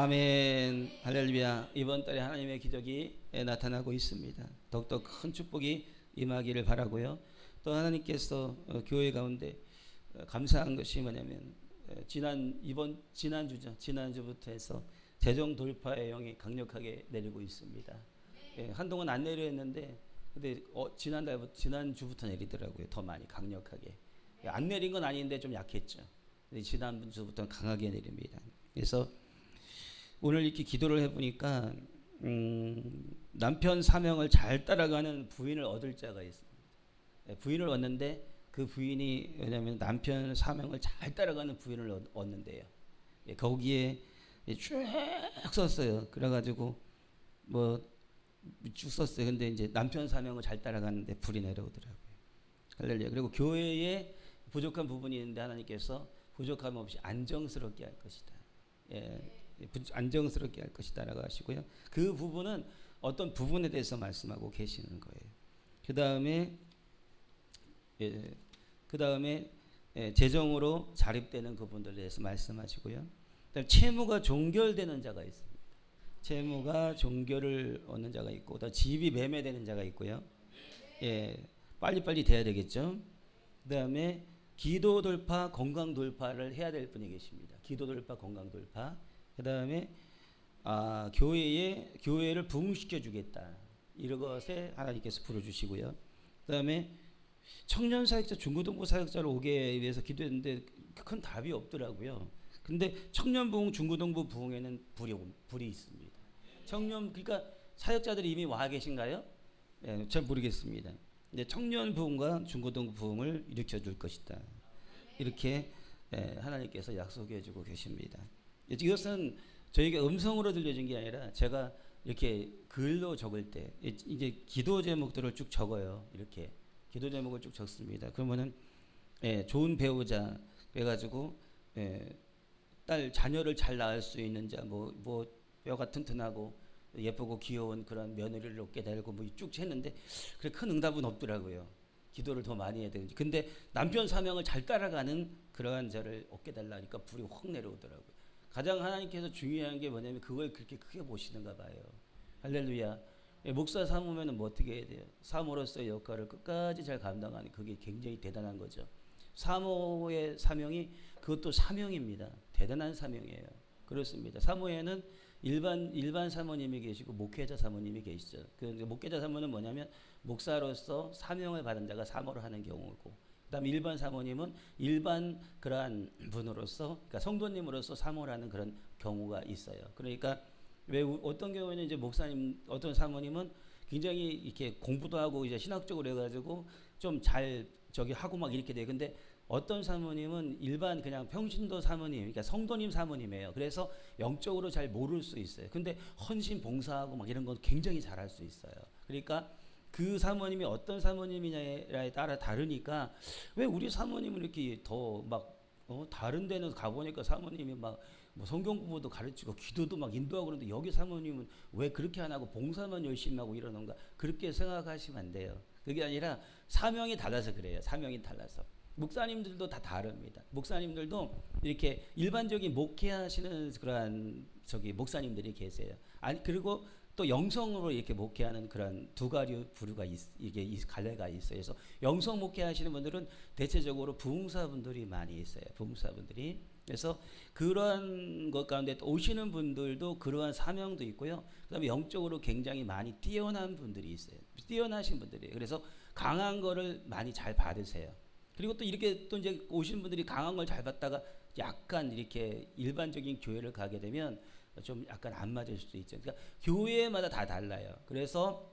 아멘. 할렐루야. 이번 달에 하나님의 기적이 나타나고 있습니다. 더욱더 큰 축복이 임하기를 바라고요. 또 하나님께서 교회 가운데 감사한 것이 뭐냐면 지난주부터 해서 재정 돌파의 영이 강력하게 내리고 있습니다. 한동안 안 내려 했는데 근데 지난주부터 내리더라고요. 더 많이 강력하게. 안 내린 건 아닌데 좀 약했죠. 지난주부터 강하게 내립니다. 그래서 오늘 이렇게 기도를 해보니까 남편 사명을 잘 따라가는 부인을 얻을 자가 있습니다. 부인을 얻는데 그 부인이 왜냐하면 남편 사명을 잘 따라가는 부인을 얻는데요. 거기에 쭉 썼어요. 그래가지고 뭐 쭉 썼어요. 근데 이제 남편 사명을 잘 따라가는데 불이 내려오더라고요. 할렐루야. 그리고 교회에 부족한 부분이 있는데 하나님께서 부족함 없이 안정스럽게 할 것이다. 안정스럽게 할 것이다라고 하시고요. 그 부분은 어떤 부분에 대해서 말씀하고 계시는 거예요. 그 다음에 재정으로 자립되는 부분들에 대해서 말씀하시고요. 그다음에 채무가 종결되는 자가 있습니다. 채무가 종결을 얻는 자가 있고, 또 집이 매매되는 자가 있고요. 빨리빨리 돼야 되겠죠. 그다음에 기도 돌파, 건강 돌파를 해야 될 분이 계십니다. 기도 돌파, 건강 돌파. 그 다음에 교회를 부흥시켜 주겠다. 이런 것에 하나님께서 불어주시고요. 그 다음에 청년 사역자, 중고등부 사역자를 오게 위해서 기도했는데 큰 답이 없더라고요. 근데 청년 부흥, 중고등부 부흥에는 불이 있습니다. 그러니까 사역자들이 이미 와 계신가요? 잘 모르겠습니다. 근데 청년 부흥과 중고등부 부흥을 일으켜 줄 것이다. 이렇게 하나님께서 약속해 주고 계십니다. 이것은 저희가 음성으로 들려준 게 아니라 제가 이렇게 글로 적을 때 이제 기도 제목들을 쭉 적어요. 이렇게 기도 제목을 쭉 적습니다. 그러면은 좋은 배우자 그래가지고 딸 자녀를 잘 낳을 수 있는 자, 뭐 뼈가 튼튼하고 예쁘고 귀여운 그런 며느리를 얻게 되고 뭐 쭉 했는데 그래 큰 응답은 없더라고요. 기도를 더 많이 해야 되는지. 근데 남편 사명을 잘 따라가는 그러한 자를 얻게 달라니까 불이 확 내려오더라고요. 가장 하나님께서 중요한 게 뭐냐면 그걸 그렇게 크게 보시는가 봐요. 할렐루야. 목사 사모면 뭐 어떻게 해야 돼요? 사모로서의 역할을 끝까지 잘 감당하는 그게 굉장히 대단한 거죠. 사모의 사명이 그것도 사명입니다. 대단한 사명이에요. 그렇습니다. 사모에는 일반 사모님이 계시고 목회자 사모님이 계시죠. 그 목회자 사모는 뭐냐면 목사로서 사명을 받은 자가 사모를 하는 경우고, 그다음에 일반 사모님은 일반 그러한 분으로서, 그러니까 성도님으로서 사모를 하는 그런 경우가 있어요. 그러니까 왜 어떤 경우에는 이제 목사님, 어떤 사모님은 굉장히 이렇게 공부도 하고 이제 신학적으로 해가지고 좀 잘 하고 막 이렇게 돼. 근데 어떤 사모님은 일반 그냥 평신도 사모님, 그러니까 성도님 사모님이에요. 그래서 영적으로 잘 모를 수 있어요. 근데 헌신 봉사하고 막 이런 건 굉장히 잘할 수 있어요. 그러니까 그 사모님이 어떤 사모님이냐에 따라 다르니까 왜 우리 사모님은 이렇게 더 막 다른 데는 가보니까 사모님이 막 뭐 성경 공부도 가르치고 기도도 막 인도하고 그러는데 여기 사모님은 왜 그렇게 안 하고 봉사만 열심히 하고 이러는가, 그렇게 생각하시면 안 돼요. 그게 아니라 사명이 달라서 그래요. 사명이 달라서. 목사님들도 다 다릅니다. 목사님들도 이렇게 일반적인 목회하시는 그러한 목사님들이 계세요. 아니 그리고 또 영성으로 이렇게 목회하는 그런 두 가지 부류가 이게 갈래가 있어요. 그래서 영성 목회하시는 분들은 대체적으로 부흥사분들이 많이 있어요. 부흥사분들이. 그래서 그러한 것 가운데 또 오시는 분들도 그러한 사명도 있고요. 그다음에 영적으로 굉장히 많이 뛰어난 분들이 있어요. 뛰어나신 분들이에요. 그래서 강한 거를 많이 잘 받으세요. 그리고 또 이렇게 또 이제 오시는 분들이 강한 걸 잘 받다가 약간 이렇게 일반적인 교회를 가게 되면 좀 약간 안 맞을 수도 있죠. 그러니까 교회마다 다 달라요. 그래서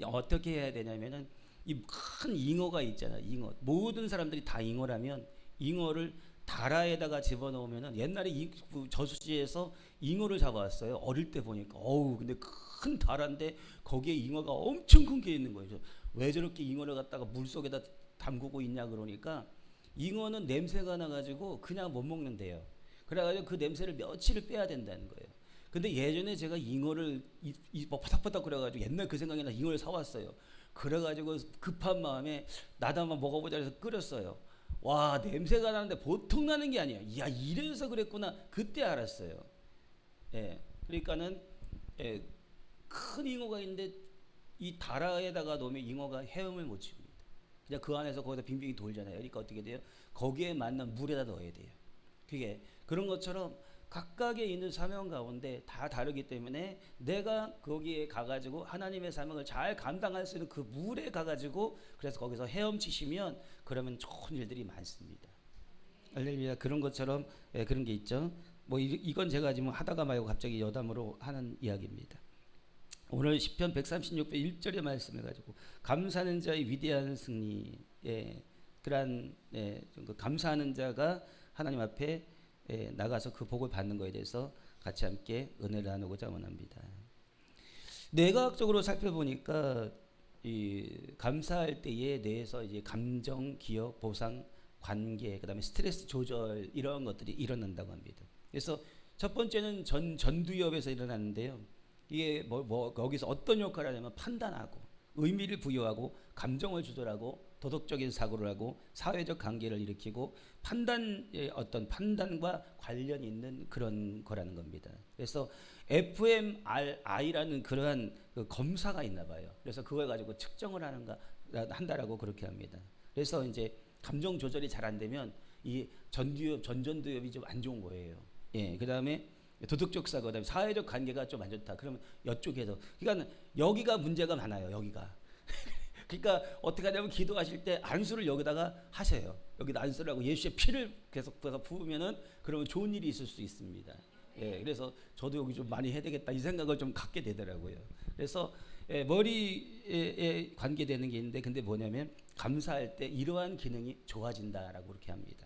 어떻게 해야 되냐면은 이 큰 잉어가 있잖아요. 잉어. 모든 사람들이 다 잉어라면 잉어를 다라에다가 집어넣으면은 옛날에 저수지에서 잉어를 잡아왔어요. 어릴 때 보니까 근데 큰 다라인데 거기에 잉어가 엄청 큰 게 있는 거예요. 왜 저렇게 잉어를 갖다가 물 속에다 담그고 있냐 그러니까 잉어는 냄새가 나가지고 그냥 못 먹는데요. 그래가지고 그 냄새를 며칠을 빼야 된다는 거예요. 근데 예전에 제가 잉어를 뭐 바닥바닥 그래가지고 옛날 그 생각이 나 잉어를 사왔어요. 그래가지고 급한 마음에 나도 한번 먹어보자 해서 끓였어요. 와, 냄새가 나는데 보통 나는 게 아니야. 야, 이래서 그랬구나. 그때 알았어요. 예. 그러니까는 예, 큰 잉어가 있는데 이 다라에다가 놓으면 잉어가 헤엄을 못 칩니다. 그냥 그 안에서 거기다 빙빙이 돌잖아요. 그러니까 어떻게 돼요? 거기에 맞는 물에다 넣어야 돼요. 그게 그런 것처럼 각각의 있는 사명 가운데 다 다르기 때문에 내가 거기에 가가지고 하나님의 사명을 잘 감당할 수 있는 그 물에 가가지고 그래서 거기서 헤엄치시면 그러면 좋은 일들이 많습니다. 할렐루야. 그런 것처럼 예, 그런 게 있죠. 뭐 이건 제가 지금 하다가 말고 갑자기 여담으로 하는 이야기입니다. 오늘 시편 136편 1절의 말씀을 가지고 감사하는 자의 위대한 승리, 예, 그러한 예, 그 감사하는 자가 하나님 앞에 예, 나가서 그 복을 받는 것에 대해서 같이 함께 은혜를 나누고자 원합니다. 뇌과학적으로 살펴보니까 이 감사할 때에 뇌에서 이제 감정, 기억, 보상, 관계, 그다음에 스트레스 조절 이런 것들이 일어난다고 합니다. 그래서 첫 번째는 전두엽에서 일어나는데요. 이게 거기서 어떤 역할을 하냐면 판단하고 의미를 부여하고 감정을 조절하고 도덕적인 사고를 하고 사회적 관계를 일으키고 판단의 어떤 판단과 관련이 있는 그런 거라는 겁니다. 그래서 fMRI라는 그러한 그 검사가 있나 봐요. 그래서 그걸 가지고 측정을 한다라고 그렇게 합니다. 그래서 이제 감정 조절이 잘 안 되면 이 전두엽이 좀 안 좋은 거예요. 예, 그다음에 도덕적 사고, 그다음에 사회적 관계가 좀 안 좋다. 그러면 이쪽에서, 그러니까 여기가 문제가 많아요. 여기가. 그러니까 어떻게 하냐면 기도하실 때 안수를 여기다가 하셔요. 여기다 안수를 하고 예수의 피를 계속 부으면은 그러면 좋은 일이 있을 수 있습니다. 예, 그래서 저도 여기 좀 많이 해야 되겠다 이 생각을 좀 갖게 되더라고요. 그래서 예, 머리에 관계되는 게 있는데, 근데 뭐냐면 감사할 때 이러한 기능이 좋아진다라고 그렇게 합니다.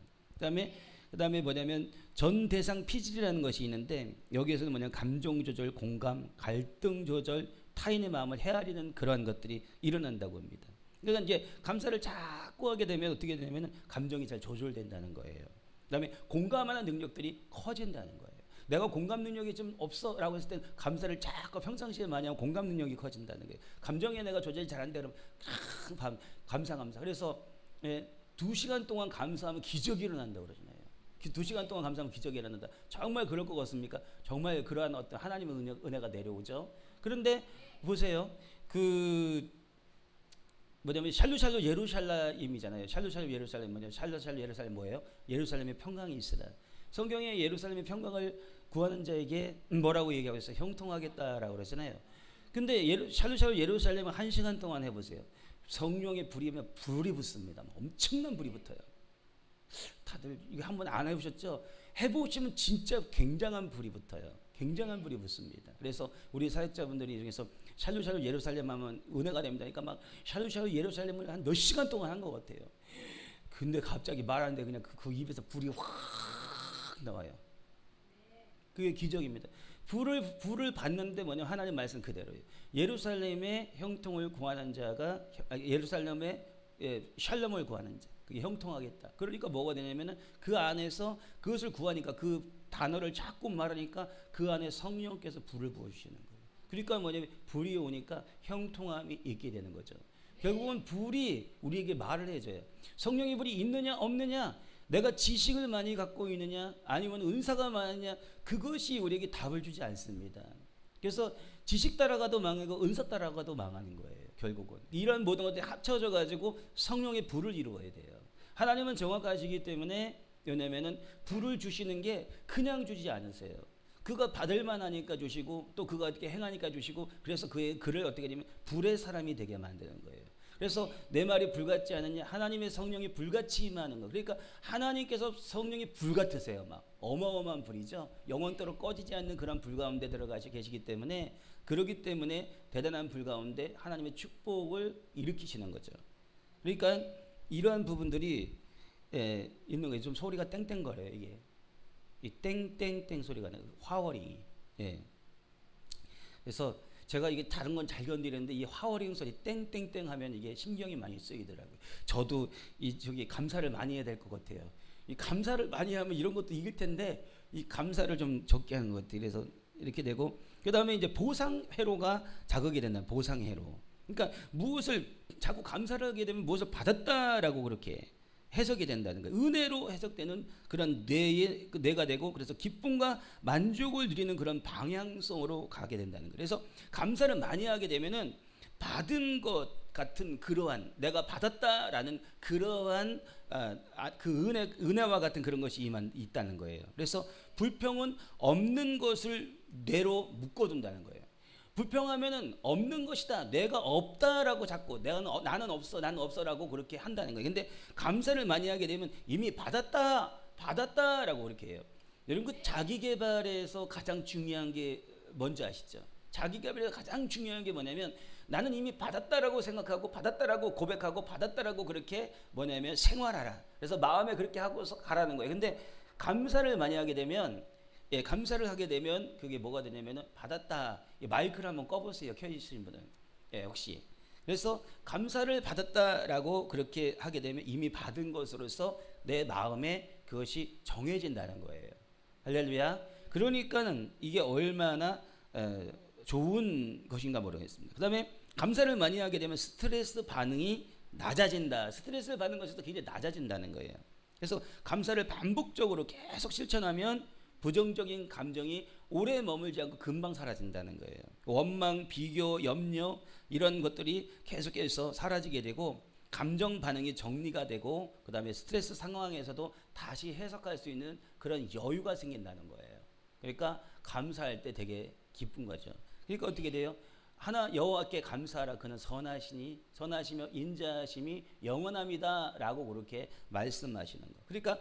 그다음에 뭐냐면 전대상 피질이라는 것이 있는데, 여기에서는 뭐냐면 감정 조절, 공감, 갈등 조절, 타인의 마음을 헤아리는 그러한 것들이 일어난다고 합니다. 그러니까 이제 감사를 자꾸 하게 되면 어떻게 되냐면 감정이 잘 조절된다는 거예요. 그다음에 공감하는 능력들이 커진다는 거예요. 내가 공감 능력이 좀 없어라고 했을 때 감사를 자꾸 평상시에 많이 하면 공감 능력이 커진다는 거예요. 감정에 내가 조절이 잘 안 되면 감사. 그래서 2시간 동안 감사하면 기적이 일어난다고 그러잖아요. 2시간 동안 감사하면 기적이 일어난다. 정말 그럴 것 같습니까? 정말 그러한 어떤 하나님의 은혜가 내려오죠. 그런데 보세요. 뭐냐면 샬루샬루 예루살렘이잖아요. 샬루샬루 예루살렘 뭐냐? 샬루샬루 예루살렘 뭐예요? 예루살렘의 평강이 있으라. 성경에 예루살렘의 평강을 구하는 자에게 뭐라고 얘기하고 있어요? 형통하겠다라고 그러잖아요. 근데 샬루샬루 예루살렘은 1시간 동안 해보세요. 성령의 불이 붙습니다. 엄청난 불이 붙어요. 다들 이거 한번 안 해보셨죠? 해보시면 진짜 굉장한 불이 붙어요. 굉장한 불이 붙습니다. 그래서 우리 사역자분들이 중에서 샬루샬루 예루살렘 하면 은혜가 됩니다. 그러니까 막 샬루샬루 예루살렘을 한 몇 시간 동안 한 것 같아요. 근데 갑자기 말하는데 그냥 그 입에서 불이 확 나와요. 그게 기적입니다. 불을 받는데 뭐냐, 하나님 말씀 그대로예요. 예루살렘의 형통을 구하는 자가 예루살렘의 샬롬을 구하는 자, 그게 형통하겠다. 그러니까 뭐가 되냐면은 그 안에서 그것을 구하니까, 그 단어를 자꾸 말하니까 그 안에 성령께서 불을 부어주시는 거예요. 그러니까 뭐냐면 불이 오니까 형통함이 있게 되는 거죠. 결국은 불이 우리에게 말을 해줘요. 성령의 불이 있느냐 없느냐, 내가 지식을 많이 갖고 있느냐 아니면 은사가 많으냐, 그것이 우리에게 답을 주지 않습니다. 그래서 지식 따라가도 망하고 은사 따라가도 망하는 거예요. 결국은 이런 모든 것들이 합쳐져 가지고 성령의 불을 이루어야 돼요. 하나님은 정확하시기 때문에, 왜냐면은 불을 주시는 게 그냥 주지 않으세요. 그가 받을 만하니까 주시고, 또 그가 어떻게 행하니까 주시고, 그래서 그를 어떻게 하냐면 불의 사람이 되게 만드는 거예요. 그래서 내 말이 불같지 않느냐, 하나님의 성령이 불같이 임하는 거. 그러니까 하나님께서 성령이 불같으세요. 막 어마어마한 불이죠. 영원토록 꺼지지 않는 그런 불 가운데 들어가시 계시기 때문에, 그러기 때문에 대단한 불 가운데 하나님의 축복을 일으키시는 거죠. 그러니까 이러한 부분들이 있는 거예요. 좀 소리가 땡땡거려요. 이게 이 땡땡땡 소리가 나요. 화워링이. 그래서 제가 이게 다른 건 잘 견디는데 이 화워링 소리 땡땡땡 하면 이게 신경이 많이 쓰이더라고요. 저도 저기 감사를 많이 해야 될 것 같아요. 이 감사를 많이 하면 이런 것도 이길 텐데, 이 감사를 좀 적게 하는 것 같아요. 그래서 이렇게 되고, 그 다음에 이제 보상회로가 자극이 된다. 보상회로. 그러니까 무엇을 자꾸 감사를 하게 되면 무엇을 받았다라고 그렇게 해석이 된다는 거예요. 은혜로 해석되는 그런 뇌의 뇌가 되고, 그래서 기쁨과 만족을 누리는 그런 방향성으로 가게 된다는 거예요. 그래서 감사를 많이 하게 되면은 받은 것 같은 그러한, 내가 받았다라는 그러한 그 은혜와 같은 그런 것이 있다는 거예요. 그래서 불평은 없는 것을 뇌로 묶어둔다는 거예요. 불평하면은 없는 것이다, 내가 없다라고 자꾸 나는 없어, 나는 없어라고 그렇게 한다는 거예요. 근데 감사를 많이 하게 되면 이미 받았다라고 그렇게 해요. 여러분, 그 자기 개발에서 가장 중요한 게 뭔지 아시죠? 자기 개발에서 가장 중요한 게 뭐냐면, 나는 이미 받았다라고 생각하고, 받았다라고 고백하고, 받았다라고 그렇게 뭐냐면 생활하라. 그래서 마음에 그렇게 하고서 가라는 거예요. 근데 감사를 많이 하게 되면, 감사를 하게 되면 그게 뭐가 되냐면은, 받았다. 마이크를 한번 꺼보세요, 켜 있으신 분은. 혹시. 그래서 감사를 받았다라고 그렇게 하게 되면 이미 받은 것으로서 내 마음에 그것이 정해진다는 거예요. 할렐루야. 그러니까는 이게 얼마나 좋은 것인가 모르겠습니다. 그 다음에 감사를 많이 하게 되면 스트레스 반응이 낮아진다. 스트레스를 받는 것에서 굉장히 낮아진다는 거예요. 그래서 감사를 반복적으로 계속 실천하면 부정적인 감정이 오래 머물지 않고 금방 사라진다는 거예요. 원망, 비교, 염려 이런 것들이 계속해서 사라지게 되고, 감정 반응이 정리가 되고, 그 다음에 스트레스 상황에서도 다시 해석할 수 있는 그런 여유가 생긴다는 거예요. 그러니까 감사할 때 되게 기쁜 거죠. 그러니까 어떻게 돼요? 하나 여호와께 감사하라, 그는 선하시며 인자하심이 영원합니다라고 그렇게 말씀하시는 거. 그러니까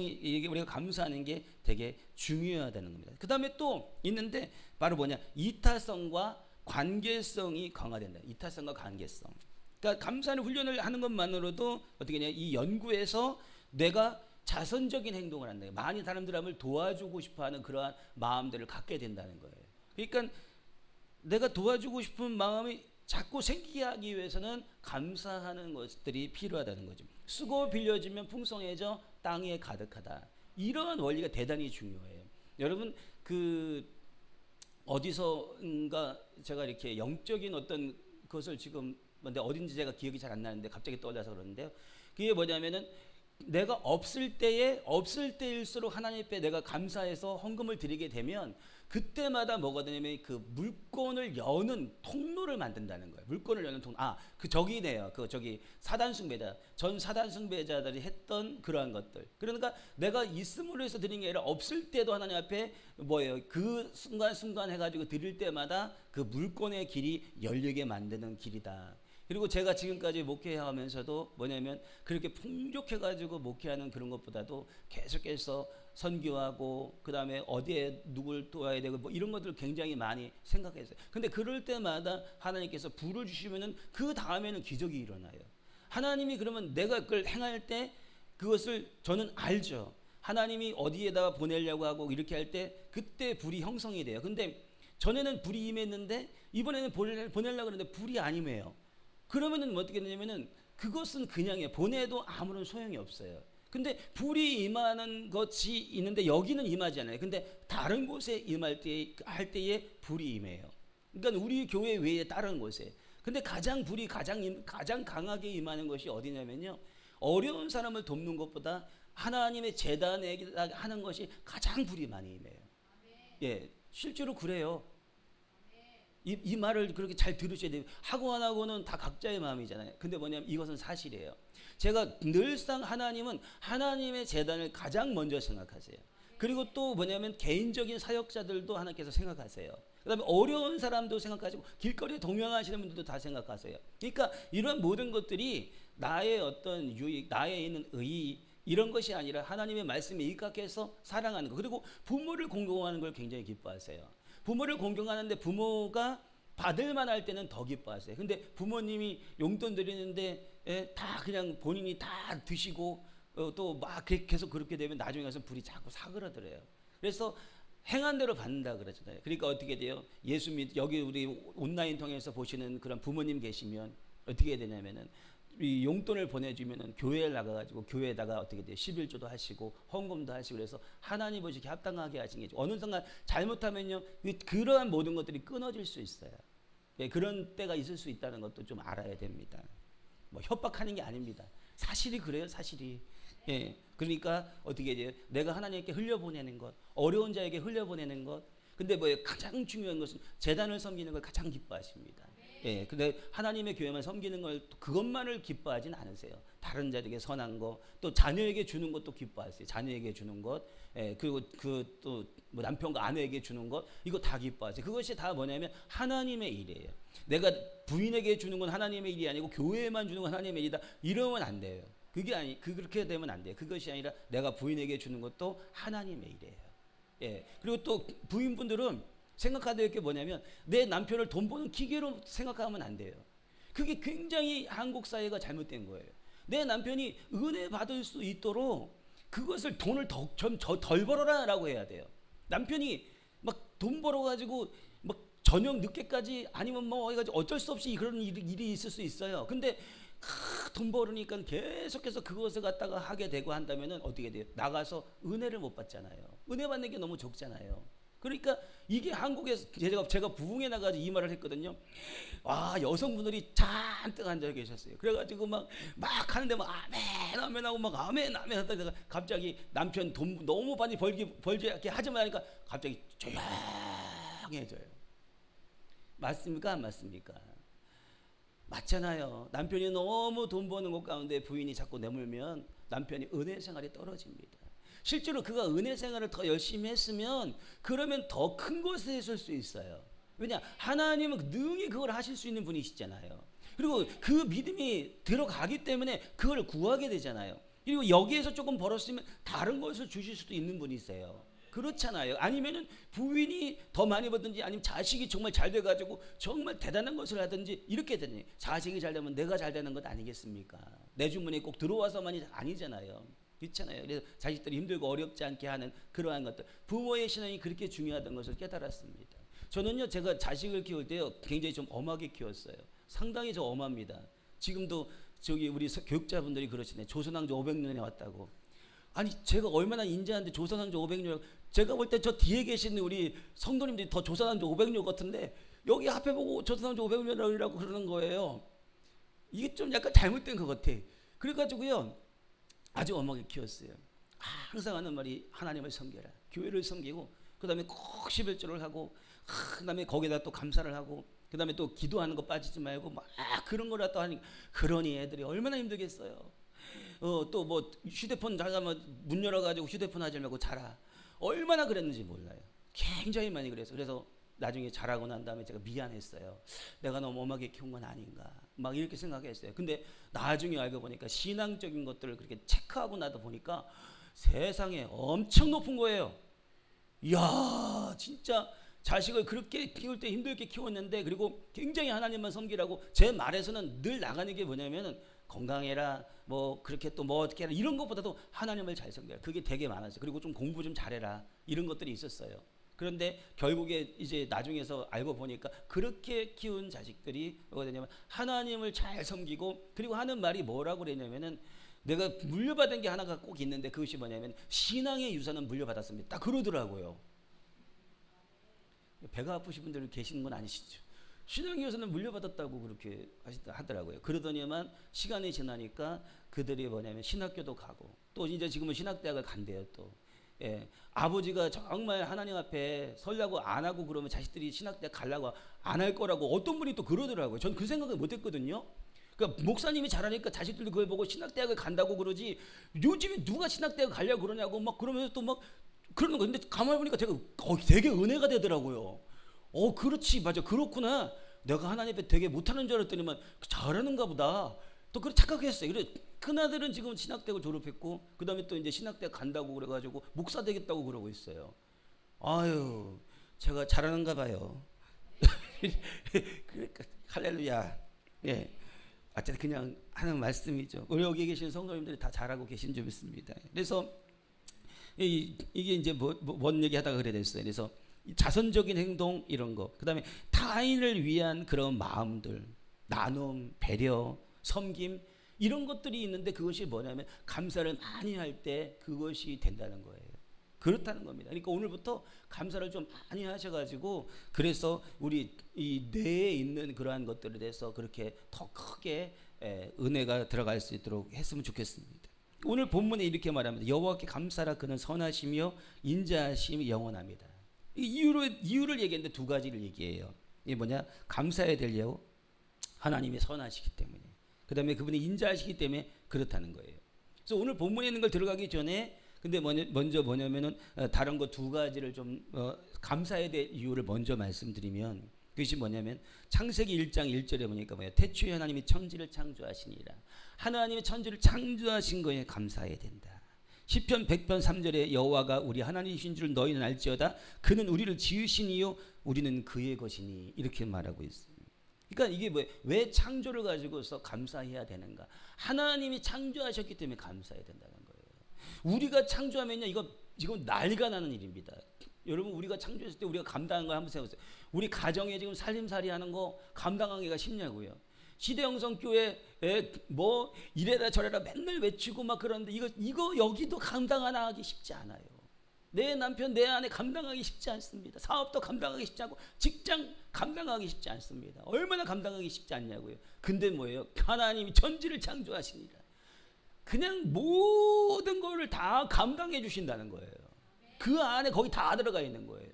이게 우리가 감사하는 게 되게 중요하다는 겁니다. 그 다음에 또 있는데 바로 뭐냐, 이타성과 관계성이 강화된다. 이타성과 관계성. 그러니까 감사는 훈련을 하는 것만으로도 어떻게 냐, 이 연구에서 내가 자선적인 행동을 한다. 많이 다른 사람을 도와주고 싶어하는 그러한 마음들을 갖게 된다는 거예요. 그러니까 내가 도와주고 싶은 마음이 자꾸 생기게 하기 위해서는 감사하는 것들이 필요하다는 거죠. 쓰고 빌려주면 풍성해져 땅에 가득하다. 이러한 원리가 대단히 중요해요. 여러분, 어디서인가 제가 이렇게 영적인 어떤 것을 지금, 근데 어딘지 제가 기억이 잘 안 나는데 갑자기 떠올라서 그러는데요. 그게 뭐냐면은, 내가 없을 때일수록 하나님 앞에 내가 감사해서 헌금을 드리게 되면, 그때마다 뭐가 되냐면 그 물건을 여는 통로를 만든다는 거예요. 물건을 여는 통로. 저기네요. 사단 숭배자. 전 사단 숭배자들이 했던 그러한 것들. 그러니까 내가 있음으로 해서 드리는 게 아니라 없을 때도 하나님 앞에 그 순간 해가지고 드릴 때마다 그 물건의 길이 열리게 만드는 길이다. 그리고 제가 지금까지 목회하면서도 뭐냐면, 그렇게 풍족해가지고 목회하는 그런 것보다도 계속해서 선교하고, 그 다음에 어디에 누굴 도와야 되고 이런 것들을 굉장히 많이 생각했어요. 근데 그럴 때마다 하나님께서 불을 주시면은 그 다음에는 기적이 일어나요. 하나님이 그러면 내가 그걸 행할 때 그것을 저는 알죠. 하나님이 어디에다가 보내려고 하고 이렇게 할 때 그때 불이 형성이 돼요. 근데 전에는 불이 임했는데 이번에는 보내려고 하는데 불이 안 임해요. 그러면은 어떻게 되냐면은 그것은 그냥에 보내도 아무런 소용이 없어요. 근데 불이 임하는 것이 있는데 여기는 임하지 않아요. 근데 다른 곳에 임할 때에 불이 임해요. 그러니까 우리 교회 외에 다른 곳에. 근데 불이 가장 강하게 임하는 것이 어디냐면요, 어려운 사람을 돕는 것보다 하나님의 재단에 하는 것이 가장 불이 많이 임해요. 실제로 그래요. 이 말을 그렇게 잘 들으셔야 돼요. 하고 안 하고는 다 각자의 마음이잖아요. 근데 뭐냐면 이것은 사실이에요. 제가 늘상 하나님은 하나님의 재단을 가장 먼저 생각하세요. 그리고 또 뭐냐면 개인적인 사역자들도 하나님께서 생각하세요. 그 다음에 어려운 사람도 생각하시고 길거리에 동행하시는 분들도 다 생각하세요. 그러니까 이런 모든 것들이 나의 어떤 유익, 나에 있는 의의 이런 것이 아니라 하나님의 말씀에 입각해서 사랑하는 것. 그리고 부모를 공경하는 걸 굉장히 기뻐하세요. 부모를 공경하는데 부모가 받을만 할 때는 더 기뻐하세요. 근데 부모님이 용돈 드리는데 다 그냥 본인이 다 드시고 또 막 계속 그렇게 되면 나중에 가서 불이 자꾸 사그라들어요. 그래서 행한 대로 받는다 그러잖아요. 그러니까 어떻게 돼요? 여기 우리 온라인 통해서 보시는 그런 부모님 계시면 어떻게 해야 되냐면은, 이 용돈을 보내주면은 교회에 나가가지고 교회에다가 어떻게 돼요? 11조도 하시고 헌금도 하시고 그래서 하나님 보시기에 합당하게 하시는 게, 어느 순간 잘못하면요 그러한 모든 것들이 끊어질 수 있어요. 그런 때가 있을 수 있다는 것도 좀 알아야 됩니다. 협박하는 게 아닙니다. 사실이 그래요, 사실이. 예. 그러니까 어떻게 돼요? 내가 하나님께 흘려보내는 것, 어려운 자에게 흘려보내는 것. 근데 뭐예요? 가장 중요한 것은 재단을 섬기는 걸 가장 기뻐하십니다. 예. 근데 하나님의 교회만 섬기는 걸 그것만을 기뻐하진 않으세요. 다른 자에게 선한 거, 또 자녀에게 주는 것도 기뻐하세요. 자녀에게 주는 것, 예. 그리고 그 또 뭐 남편과 아내에게 주는 것, 이거 다 기뻐하세요. 그것이 다 뭐냐면 하나님의 일이에요. 내가 부인에게 주는 건 하나님의 일이 아니고 교회에만 주는 건 하나님의 일이다. 이러면 안 돼요. 그렇게 되면 안 돼요. 그것이 아니라 내가 부인에게 주는 것도 하나님의 일이에요. 예. 그리고 또 부인분들은 생각해야 될 게 뭐냐면 내 남편을 돈 버는 기계로 생각하면 안 돼요. 그게 굉장히 한국 사회가 잘못된 거예요. 내 남편이 은혜 받을 수 있도록 그것을 돈을 덜 벌어라라고 해야 돼요. 남편이 막 돈 벌어가지고 막 저녁 늦게까지 아니면 뭐 해가지고 어쩔 수 없이 그런 일이 있을 수 있어요. 근데 돈 벌으니까 계속해서 그것을 갖다가 하게 되고 한다면은 어떻게 돼요? 나가서 은혜를 못 받잖아요. 은혜 받는 게 너무 적잖아요. 그러니까 이게 한국에서 제가 부흥에 나가서 이 말을 했거든요. 와, 여성분들이 잔뜩 앉아 계셨어요. 그래가지고 막 하는데 막 아멘 아멘 하고 막 아멘 아멘 하다가 갑자기 남편 돈 너무 많이 벌지 않게 하지 말니까 갑자기 조용해져요. 맞습니까? 안 맞습니까? 맞잖아요. 남편이 너무 돈 버는 것 가운데 부인이 자꾸 내몰면 남편이 은혜 생활이 떨어집니다. 실제로 그가 은혜 생활을 더 열심히 했으면 그러면 더 큰 곳에 있을 수 있어요. 왜냐? 하나님은 능히 그걸 하실 수 있는 분이시잖아요. 그리고 그 믿음이 들어가기 때문에 그걸 구하게 되잖아요. 그리고 여기에서 조금 벌었으면 다른 것을 주실 수도 있는 분이세요. 그렇잖아요. 아니면은 부인이 더 많이 벌든지 아니면 자식이 정말 잘 돼가지고 정말 대단한 것을 하든지 이렇게 되니 자식이 잘 되면 내가 잘 되는 것 아니겠습니까? 내 주머니에 꼭 들어와서만이 아니잖아요. 그렇잖아요. 그래서 자식들이 힘들고 어렵지 않게 하는 그러한 것들, 부모의 신앙이 그렇게 중요하다는 것을 깨달았습니다. 저는요, 제가 자식을 키울 때요 굉장히 좀 엄하게 키웠어요. 상당히 좀 엄합니다. 지금도 저기 우리 교육자분들이 그러시네. 조선왕조 500년에 왔다고. 아니 제가 얼마나 인자한데 조선왕조 500년, 제가 볼 때 저 뒤에 계신 우리 성도님들이 더 조선왕조 500년 같은데 여기 앞에 보고 조선왕조 500년이라고 그러는 거예요. 이게 좀 약간 잘못된 것 같아. 그래가지고요 아주 엄하게 키웠어요. 항상 하는 말이 하나님을 섬겨라. 교회를 섬기고 그 다음에 꼭 11조를 하고 그 다음에 거기다 또 감사를 하고 그 다음에 또 기도하는 거 빠지지 말고 막 그런 거라 또 하니까 그러니 애들이 얼마나 힘들겠어요. 또 뭐 휴대폰 자가면 문 열어가지고 휴대폰 하지 말고 자라. 얼마나 그랬는지 몰라요. 굉장히 많이 그랬어요. 그래서 나중에 자라고 난 다음에 제가 미안했어요. 내가 너무 엄하게 키운 건 아닌가 막 이렇게 생각했어요. 근데 나중에 알고 보니까 신앙적인 것들을 그렇게 체크하고 나도 보니까 세상에 엄청 높은 거예요. 이야 진짜 자식을 그렇게 키울 때 힘들게 키웠는데 그리고 굉장히 하나님만 섬기라고 제 말에서는 늘 나가는 게 뭐냐면은 건강해라 뭐 그렇게 또 뭐 어떻게 해라 이런 것보다도 하나님을 잘 섬겨라. 그게 되게 많았어요. 그리고 좀 공부 좀 잘해라 이런 것들이 있었어요. 그런데 결국에 이제 나중에서 알고 보니까 그렇게 키운 자식들이 뭐가 되냐면 하나님을 잘 섬기고 그리고 하는 말이 뭐라고 그러냐면은 내가 물려받은 게 하나가 꼭 있는데 그것이 뭐냐면 신앙의 유산은 물려받았습니다. 딱 그러더라고요. 배가 아프신 분들 계시는 건 아니시죠? 신앙의 유산은 물려받았다고 그렇게 하더라고요. 그러더니만 시간이 지나니까 그들이 뭐냐면 신학교도 가고 또 이제 지금은 신학대학을 간대요 또. 예, 아버지가 정말 하나님 앞에 서려고 안 하고 그러면 자식들이 신학대학 가려고 안 할 거라고 어떤 분이 또 그러더라고요. 전 그 생각을 못 했거든요. 그러니까 목사님이 잘하니까 자식들도 그걸 보고 신학대학을 간다고 그러지 요즘에 누가 신학대학 가려고 그러냐고 막 그러면서 또 막 그러는 거. 근데 가만히 보니까 제가 되게 은혜가 되더라고요. 그렇지 맞아 그렇구나. 내가 하나님 앞에 되게 못하는 줄 알았더니만 잘하는가 보다. 또 그렇게 착각했어요. 그래 큰아들은 지금 신학대학을 졸업했고 그 다음에 또 이제 신학대학 간다고 그래가지고 목사 되겠다고 그러고 있어요. 아유 제가 잘하는가 봐요. 그러니까 할렐루야. 예. 어쨌든 그냥 하는 말씀이죠. 우리 여기 계신 성도님들이 다 잘하고 계신 줄 믿습니다. 그래서 이게 이제 뭔 얘기 하다가 그래 됐어요. 그래서 자선적인 행동 이런 거, 그 다음에 타인을 위한 그런 마음들, 나눔, 배려, 섬김 이런 것들이 있는데 그것이 뭐냐면 감사를 많이 할 때 그것이 된다는 거예요. 그렇다는 겁니다. 그러니까 오늘부터 감사를 좀 많이 하셔가지고 그래서 우리 이 뇌에 있는 그러한 것들에 대해서 그렇게 더 크게 은혜가 들어갈 수 있도록 했으면 좋겠습니다. 오늘 본문에 이렇게 말합니다. 여호와께 감사라 그는 선하시며 인자하심이 영원합니다. 이유를 얘기했는데 두 가지를 얘기해요. 이게 뭐냐? 감사해야 될 이유, 하나님이 선하시기 때문에, 그 다음에 그분이 인자하시기 때문에 그렇다는 거예요. 그래서 오늘 본문에 있는 걸 들어가기 전에 근데 먼저 뭐냐면은 다른 거 두 가지를 좀 감사해야 될 이유를 먼저 말씀드리면, 그것이 뭐냐면 창세기 1장 1절에 보니까 뭐예요? 태초에 하나님이 천지를 창조하시니라. 하나님이 천지를 창조하신 거에 감사해야 된다. 시편 100편 3절에 여호와가 우리 하나님이신 줄 너희는 알지어다. 그는 우리를 지으시니요 우리는 그의 것이니, 이렇게 말하고 있어요. 그러니까 이게 왜 창조를 가지고서 감사해야 되는가? 하나님이 창조하셨기 때문에 감사해야 된다는 거예요. 우리가 창조하면요, 이건 난리가 나는 일입니다. 여러분, 우리가 창조했을 때 우리가 감당한 거 한번 생각해보세요. 우리 가정에 지금 살림살이 하는 거 감당하기가 쉽냐고요. 시대형성교회 뭐 이래라 저래라 맨날 외치고 막 그러는데 이거 여기도 감당하기 쉽지 않아요. 내 남편 내 아내 감당하기 쉽지 않습니다. 사업도 감당하기 쉽지 않고 직장 감당하기 쉽지 않습니다. 얼마나 감당하기 쉽지 않냐고요. 근데 뭐예요? 하나님이 천지를 창조하시니라. 그냥 모든 거를 다 감당해 주신다는 거예요. 그 안에 거기 다 들어가 있는 거예요.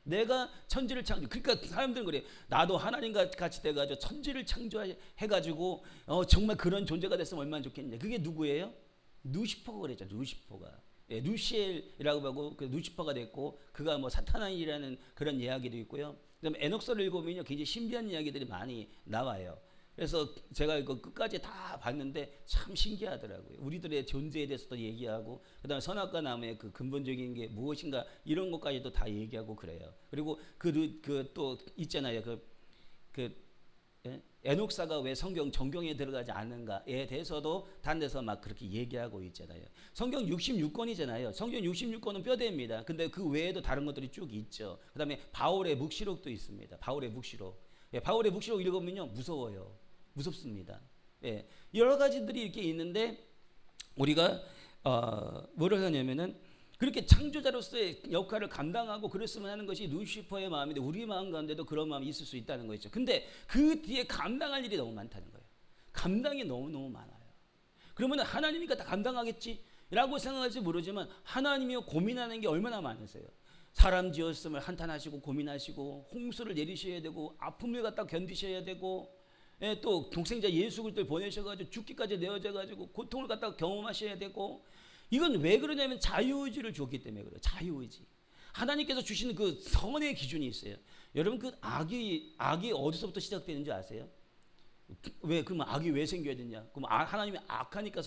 내가 천지를 창조. 그러니까 사람들은 그래요. 나도 하나님 같이 돼가지고 천지를 창조해가지고 정말 그런 존재가 됐으면 얼마나 좋겠냐. 그게 누구예요? 루시퍼가 그랬죠. 루시퍼가. 루시엘이라고 하고 그 루시퍼가 됐고, 그가 뭐 사탄아이라는 그런 이야기도 있고요. 그다음에 에녹서를 읽으면요 굉장히 신비한 이야기들이 많이 나와요. 그래서 제가 이거 끝까지 다 봤는데 참 신기하더라고요. 우리들의 존재에 대해서도 얘기하고, 그다음에 선악과 나무의 그 근본적인 게 무엇인가 이런 것까지도 다 얘기하고 그래요. 그리고 그 또 있잖아요. 에녹사가 왜 정경에 들어가지 않는가에 대해서도 다른 데서 막 그렇게 얘기하고 있잖아요. 성경 66권이잖아요. 성경 66권은 뼈대입니다. 근데 그 외에도 다른 것들이 쭉 있죠. 그다음에 바울의 묵시록도 있습니다. 바울의 묵시록. 바울의 묵시록 읽으면요 무서워요. 무섭습니다. 여러 가지들이 이렇게 있는데 우리가 뭐를 하냐면은 그렇게 창조자로서의 역할을 감당하고 그랬으면 하는 것이 루시퍼의 마음인데, 우리 마음 가운데도 그런 마음이 있을 수 있다는 거죠. 근데 그 뒤에 감당할 일이 너무 많다는 거예요. 감당이 너무너무 많아요. 그러면 하나님이니까 다 감당하겠지 라고 생각할지 모르지만, 하나님이 고민하는 게 얼마나 많으세요. 사람 지었음을 한탄하시고 고민하시고, 홍수를 내리셔야 되고, 아픔을 갖다 견디셔야 되고, 또 독생자 예수 그리스도를 보내셔가지고 죽기까지 내어져가지고 고통을 갖다가 경험하셔야 되고, 이건 왜 그러냐면 자유의지를 줬기 때문에 그래요. 자유의지. 하나님께서 주시는 그 선의 기준이 있어요. 여러분, 그 악이 어디서부터 시작되는지 아세요? 그러면 악이 왜 생겨야 되냐? 그럼 하나님이 악하니까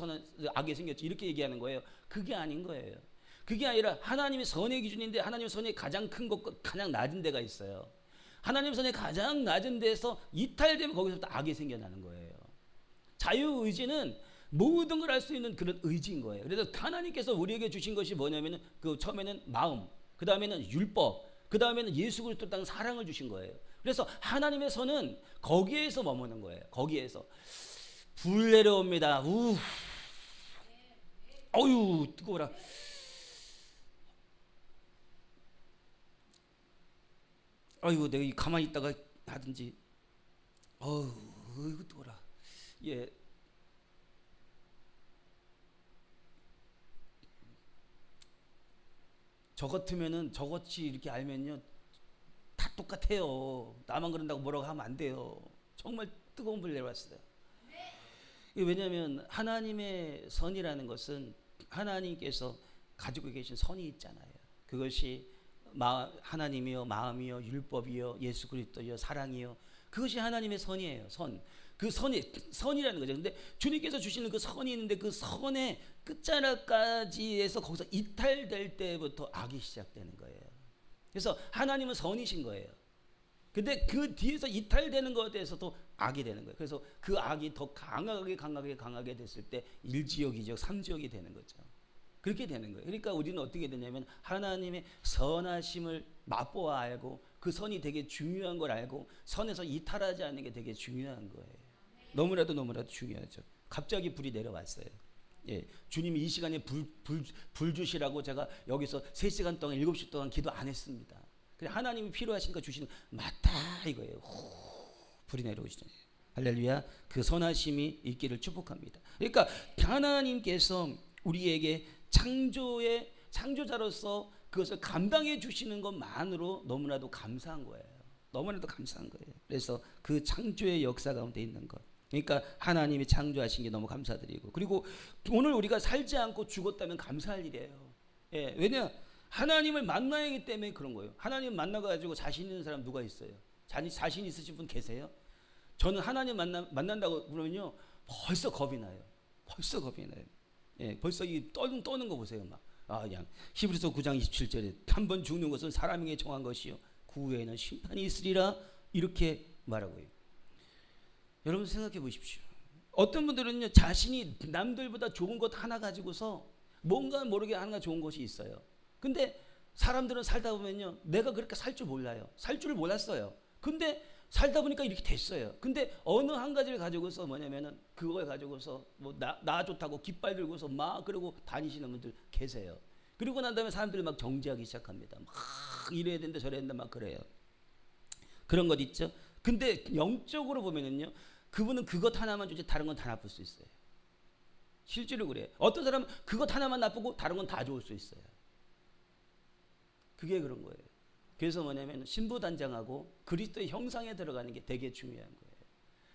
악이 생겼지, 이렇게 얘기하는 거예요. 그게 아닌 거예요. 그게 아니라 하나님의 선의 기준인데, 하나님의 선이 가장 큰 것과 가장 낮은 데가 있어요. 하나님의 선이 가장 낮은 데서 이탈되면 거기서부터 악이 생겨나는 거예요. 자유의지는 모든 걸 할 수 있는 그런 의지인 거예요. 그래서 하나님께서 우리에게 주신 것이 뭐냐면은 그 처음에는 마음, 그 다음에는 율법, 그 다음에는 예수 그리스도 땅 사랑을 주신 거예요. 그래서 하나님의 선은 거기에서 머무는 거예요. 거기에서 불 내려옵니다. 어유 뜨거워라. 아이고 내가 가만히 있다가 하든지. 이거 뜨거워라. 저 같으면은 저같이 이렇게 알면요 다 똑같아요. 나만 그런다고 뭐라고 하면 안 돼요. 정말 뜨거운 불 내려왔어요. 왜냐하면 하나님의 선이라는 것은 하나님께서 가지고 계신 선이 있잖아요. 그것이 하나님이요, 마음이요, 율법이요, 예수 그리스도요, 사랑이요. 그것이 하나님의 선이에요. 그 선이라는 거죠. 근데 주님께서 주시는 그 선이 있는데, 그 선의 끝자락까지 해서 거기서 이탈될 때부터 악이 시작되는 거예요. 그래서 하나님은 선이신 거예요. 근데 그 뒤에서 이탈되는 것에 대해서도 악이 되는 거예요. 그래서 그 악이 더 강하게 됐을 때 1지역, 2지역, 3지역이 되는 거죠. 그렇게 되는 거예요. 그러니까 우리는 어떻게 되냐면 하나님의 선하심을 맛보아 알고, 그 선이 되게 중요한 걸 알고, 선에서 이탈하지 않는 게 되게 중요한 거예요. 너무나도 중요하죠. 갑자기 불이 내려왔어요. 주님이 이 시간에 불 주시라고 제가 여기서 3시간 동안 7시 동안 기도 안 했습니다. 그냥 하나님이 필요하시니까 주시는, 맞다 이거예요. 불이 내려오시죠. 할렐루야. 그 선하심이 있기를 축복합니다. 그러니까 하나님께서 우리에게 창조자로서 그것을 감당해 주시는 것만으로 너무나도 감사한 거예요. 너무나도 감사한 거예요. 그래서 그 창조의 역사 가운데 있는 것. 그러니까 하나님이 창조하신 게 너무 감사드리고, 그리고 오늘 우리가 살지 않고 죽었다면 감사할 일이에요. 예, 왜냐? 하나님을 만나야 하기 때문에 그런 거예요. 하나님 만나가지고 자신 있는 사람 누가 있어요? 자신 있으신 분 계세요? 저는 하나님 만난다고 그러면요 벌써 겁이 나요. 벌써 겁이 나요. 예, 벌써 이 떠는 거 보세요. 막 그냥 히브리서 9장 27절에 한 번 죽는 것은 사람에게 정한 것이요 그 후에는 심판이 있으리라 이렇게 말하고 있어요. 여러분 생각해 보십시오. 어떤 분들은요 자신이 남들보다 좋은 것 하나 가지고서 뭔가 모르게 하나 좋은 것이 있어요. 근데 사람들은 살다 보면요 내가 그렇게 살 줄 몰라요. 살 줄 몰랐어요. 근데 살다 보니까 이렇게 됐어요. 근데 어느 한 가지를 가지고서 뭐냐면은 그걸 가지고서 뭐 나 좋다고 깃발 들고서 막 그러고 다니시는 분들 계세요. 그리고 난 다음에 사람들이 막 정지하기 시작합니다. 막 이래야 된다 저래야 된다 막 그래요. 그런 것 있죠. 근데 영적으로 보면은요 그분은 그것 하나만 주지 다른 건 다 나쁠 수 있어요. 실제로 그래요. 어떤 사람은 그것 하나만 나쁘고 다른 건 다 좋을 수 있어요. 그게 그런 거예요. 그래서 뭐냐면 신부단장하고 그리스도의 형상에 들어가는 게 되게 중요한 거예요.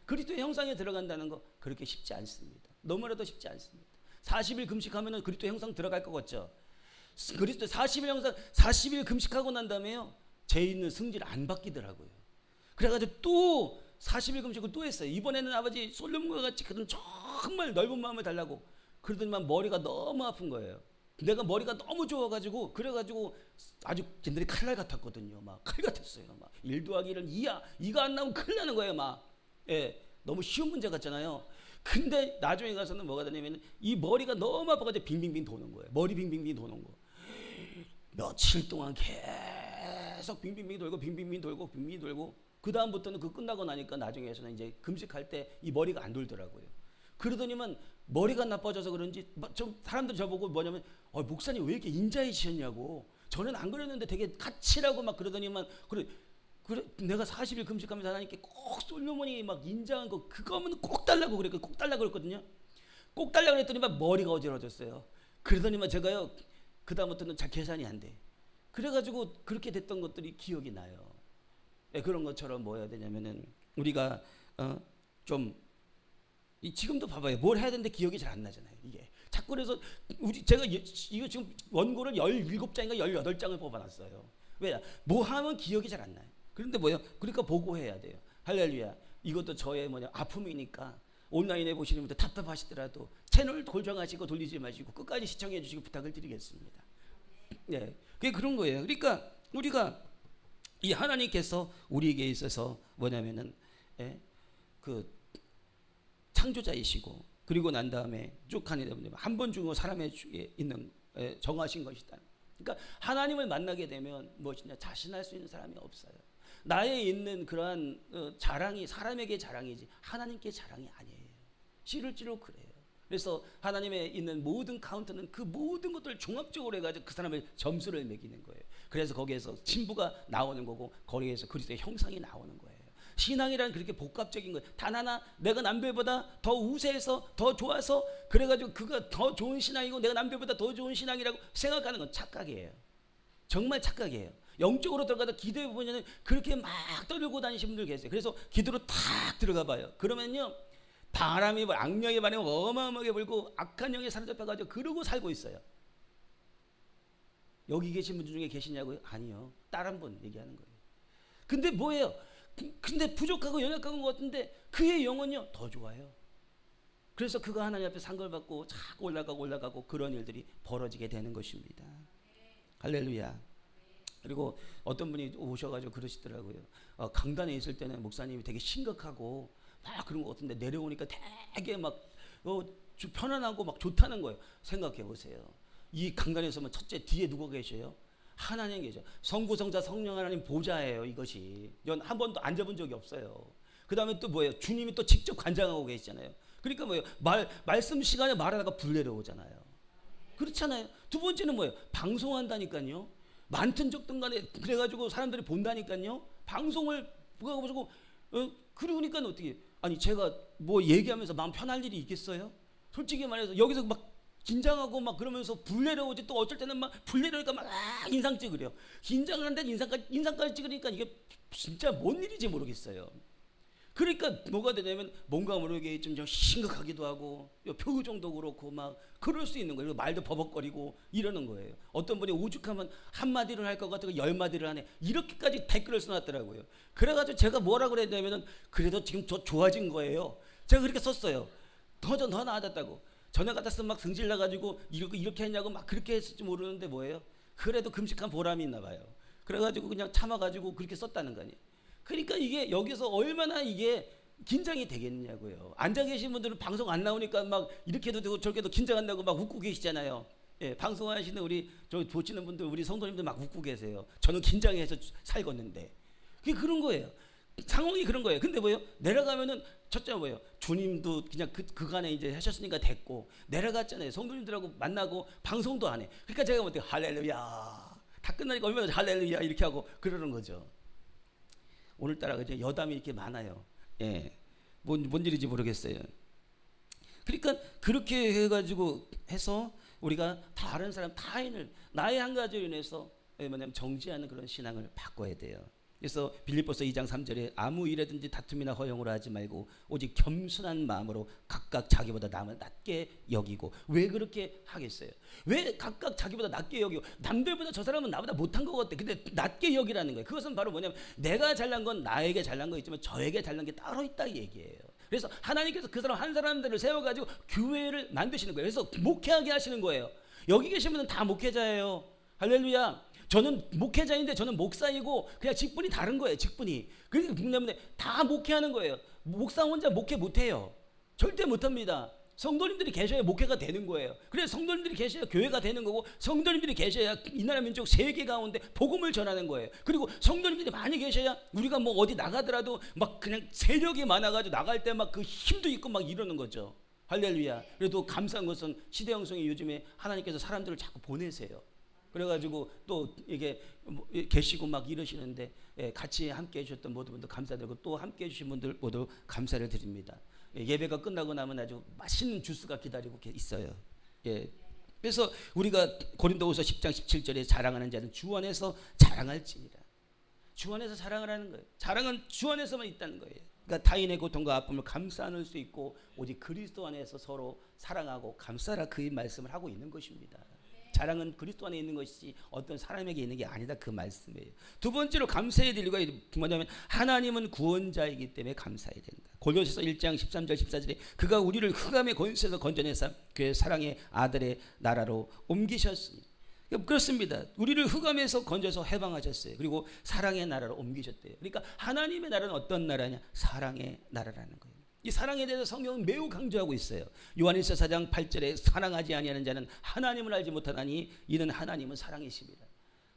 그리스도의 형상에 들어간다는 거 그렇게 쉽지 않습니다. 너무나도 쉽지 않습니다. 40일 금식하면 그리스도의 형상 들어갈 것 같죠. 그리스도 40일 금식하고 난 다음에요 죄 있는 승질 안 바뀌더라고요. 그래가지고 또 40일 금식을 또 했어요. 이번에는 아버지 솔로몬과 같이 그런 정말 넓은 마음을 달라고 그러더니만 머리가 너무 아픈 거예요. 내가 머리가 너무 좋아가지고 그래가지고 아주 옛날에 칼날 같았거든요. 막 칼 같았어요. 막 1 더하기 1은 2야. 2가 안 나오면 큰일 나는 거예요. 막 예, 너무 쉬운 문제 같잖아요. 근데 나중에 가서는 뭐가 되냐면 이 머리가 너무 아파가지고 빙빙빙 도는 거예요. 머리 빙빙빙 도는 거. 며칠 동안 계속 빙빙빙 돌고 빙빙빙 돌고 빙빙 돌고 그 다음부터는 그 끝나고 나니까 나중에서는 이제 금식할 때 이 머리가 안 돌더라고요. 그러더니만 머리가 나빠져서 그런지 좀 사람들 저보고 뭐냐면 목사님 왜 이렇게 인자해지셨냐고. 저는 안 그랬는데 되게 까칠하고 막 그러더니만 그래 내가 40일 금식하면서 하나님께 꼭 솔로몬이 막 인자한 거 그거면 꼭 달라고 꼭 달라고 그랬거든요. 꼭 달라고 그랬더니만 머리가 어지러졌어요. 그러더니만 제가요 그 다음부터는 잘 계산이 안 돼. 그래가지고 그렇게 됐던 것들이 기억이 나요. 네, 그런 것처럼 뭐 해야 되냐면은 우리가 좀 지금도 봐봐요. 뭘 해야 되는데 기억이 잘 안 나잖아요. 이게 자꾸 그래서 제가 이거 지금 원고를 17장인가 18장을 뽑아놨어요. 왜? 뭐 하면 기억이 잘 안 나요. 그런데 뭐요? 그러니까 보고해야 돼요. 할렐루야. 이것도 저의 아픔이니까 온라인에 보시는 분들 답답하시더라도 채널 고정하시고 돌리지 마시고 끝까지 시청해 주시고 부탁을 드리겠습니다. 네, 그게 그런 거예요. 그러니까 우리가 이 하나님께서 우리에게 있어서 뭐냐면은 그 창조자이시고 그리고 난 다음에 쭉 하니 한 번 죽은 사람의 주에 있는 정하신 것이다. 그러니까 하나님을 만나게 되면 무엇이냐 자신할 수 있는 사람이 없어요. 나에 있는 그러한 자랑이 사람에게 자랑이지 하나님께 자랑이 아니에요. 실질로 그래요. 그래서 하나님에 있는 모든 카운트는 그 모든 것들을 종합적으로 해가지고 그 사람의 점수를 매기는 거예요. 그래서 거기에서 신부가 나오는 거고 거기에서 그리스도의 형상이 나오는 거예요. 신앙이란 그렇게 복합적인 거예요. 단 하나 내가 남들보다 더 우세해서 더 좋아서 그래가지고 그가 더 좋은 신앙이고 내가 남들보다 더 좋은 신앙이라고 생각하는 건 착각이에요. 정말 착각이에요. 영적으로 들어가다 기도해 보면 그렇게 막 떠들고 다니시는 분들 계세요. 그래서 기도로 탁 들어가 봐요. 그러면요 바람이 악령의 바람이 어마어마하게 불고 악한 영에 사로잡혀가지고 그러고 살고 있어요. 여기 계신 분들 중에 계시냐고요? 아니요. 다른 분 얘기하는 거예요. 근데 뭐예요? 근데 부족하고 연약한 것 같은데 그의 영혼이요 더 좋아요. 그래서 그가 하나님 앞에 상을 받고 자꾸 올라가고 그런 일들이 벌어지게 되는 것입니다. 할렐루야. 그리고 어떤 분이 오셔가지고 그러시더라고요. 강단에 있을 때는 목사님이 되게 심각하고 막 그런 것 같은데 내려오니까 되게 막 편안하고 막 좋다는 거예요. 생각해 보세요. 이 강단에서만 첫째 뒤에 누가 계셔요? 하나님 계셔. 성부 성자 성령 하나님 보좌예요. 이것이 한 번도 앉아본 적이 없어요. 그 다음에 또 뭐예요? 주님이 또 직접 관장하고 계시잖아요. 그러니까 뭐예요? 말씀 시간에 말하다가 불 내려오잖아요. 그렇잖아요. 두 번째는 뭐예요? 방송한다니까요. 많든 적든 간에 그래가지고 사람들이 본다니까요. 방송을 보고 그러니까 어떻게 아니 제가 뭐 얘기하면서 마음 편할 일이 있겠어요? 솔직히 말해서 여기서 막 긴장하고 막 그러면서 불내려오지, 또 어쩔 때는 막 불내려오니까 막 인상 찍으려. 긴장을 하는데 인상까지 찍으니까 이게 진짜 뭔 일인지 모르겠어요. 그러니까 뭐가 되냐면 뭔가 모르게 좀 심각하기도 하고 표정도 그렇고 막 그럴 수 있는 거예요. 말도 버벅거리고 이러는 거예요. 어떤 분이 오죽하면 한마디를 할 것 같다고 10마디를 하네, 이렇게까지 댓글을 써놨더라고요. 그래가지고 제가 뭐라 그랬냐면은 그래도 지금 더 좋아진 거예요. 제가 그렇게 썼어요. 더 나아졌다고. 전에 같았으면 막 승질 나가지고 이렇게 했냐고 막 그렇게 했을지 모르는데 뭐예요? 그래도 금식한 보람이 있나 봐요. 그래가지고 그냥 참아가지고 그렇게 썼다는 거 아니에요. 그러니까 이게 여기서 얼마나 이게 긴장이 되겠냐고요. 앉아 계신 분들은 방송 안 나오니까 막 이렇게도 되고 저렇게도 긴장한다고 막 웃고 계시잖아요. 예, 방송하시는 우리 저 보시는 분들, 우리 성도님들 막 웃고 계세요. 저는 긴장해서 살겠는데. 그게 그런 거예요. 상황이 그런 거예요. 근데 뭐예요? 내려가면은 첫째 뭐예요? 주님도 그냥 그간에 이제 하셨으니까 됐고, 내려갔잖아요. 성도님들하고 만나고 방송도 안 해. 그러니까 제가 뭐 할렐루야, 다 끝나니까 얼마나 할렐루야 이렇게 하고 그러는 거죠. 오늘따라 그죠? 여담이 이렇게 많아요. 예, 뭔 일인지 모르겠어요. 그러니까 그렇게 해가지고 해서 우리가 다른 사람 타인을 나의 한 가지로 인해서 뭐냐면 정지하는 그런 신앙을 바꿔야 돼요. 그래서 빌립보서 2장 3절에 아무 일에든지 다툼이나 허용으로 하지 말고 오직 겸손한 마음으로 각각 자기보다 남을 낮게 여기고. 왜 그렇게 하겠어요? 왜 각각 자기보다 낮게 여기고? 남들보다 저 사람은 나보다 못한 것 같아. 근데 낮게 여기라는 거예요. 그것은 바로 뭐냐면 내가 잘난 건 나에게 잘난 거 있지만 저에게 잘난 게 따로 있다 이 얘기예요. 그래서 하나님께서 그 사람 한 사람들을 세워가지고 교회를 만드시는 거예요. 그래서 목회하게 하시는 거예요. 여기 계신 분은 다 목회자예요. 할렐루야. 저는 목회자인데 저는 목사이고 그냥 직분이 다른 거예요. 직분이. 그러니까 때문에 다 목회하는 거예요. 목사 혼자 목회 못해요. 절대 못합니다. 성도님들이 계셔야 목회가 되는 거예요. 그래서 성도님들이 계셔야 교회가 되는 거고, 성도님들이 계셔야 이 나라 민족 세계 가운데 복음을 전하는 거예요. 그리고 성도님들이 많이 계셔야 우리가 뭐 어디 나가더라도 막 그냥 세력이 많아가지고 나갈 때 막 그 힘도 있고 막 이러는 거죠. 할렐루야. 그래도 감사한 것은 시대 형성이 요즘에 하나님께서 사람들을 자꾸 보내세요. 그래가지고 또 이게 계시고 막 이러시는데, 같이 함께 해주셨던 모든 분들 감사드리고 또 함께 해주신 분들 모두 감사를 드립니다. 예배가 끝나고 나면 아주 맛있는 주스가 기다리고 있어요. 예. 그래서 우리가 고린도후서 10장 17절에 자랑하는 자는 주 안에서 자랑할지니라. 주 안에서 자랑을 하는 거예요. 자랑은 주 안에서만 있다는 거예요. 그러니까 타인의 고통과 아픔을 감싸 안을 수 있고 오직 그리스도 안에서 서로 사랑하고 감싸라, 그 말씀을 하고 있는 것입니다. 자랑은 그리스도 안에 있는 것이지 어떤 사람에게 있는 게 아니다, 그 말씀이에요. 두 번째로 감사해야 될 이유가 뭐냐면 하나님은 구원자이기 때문에 감사해야 된다. 골로새서 1장 13절 14절에 그가 우리를 흑암의 권세에서 건져내사 그의 사랑의 아들의 나라로 옮기셨으니. 그렇습니다. 우리를 흑암에서 건져서 해방하셨어요. 그리고 사랑의 나라로 옮기셨대요. 그러니까 하나님의 나라는 어떤 나라냐? 사랑의 나라라는 거예요. 이 사랑에 대해서 성경은 매우 강조하고 있어요. 요한일서 4장 8절에 사랑하지 아니하는 자는 하나님을 알지 못하나니 이는 하나님은 사랑이십니다.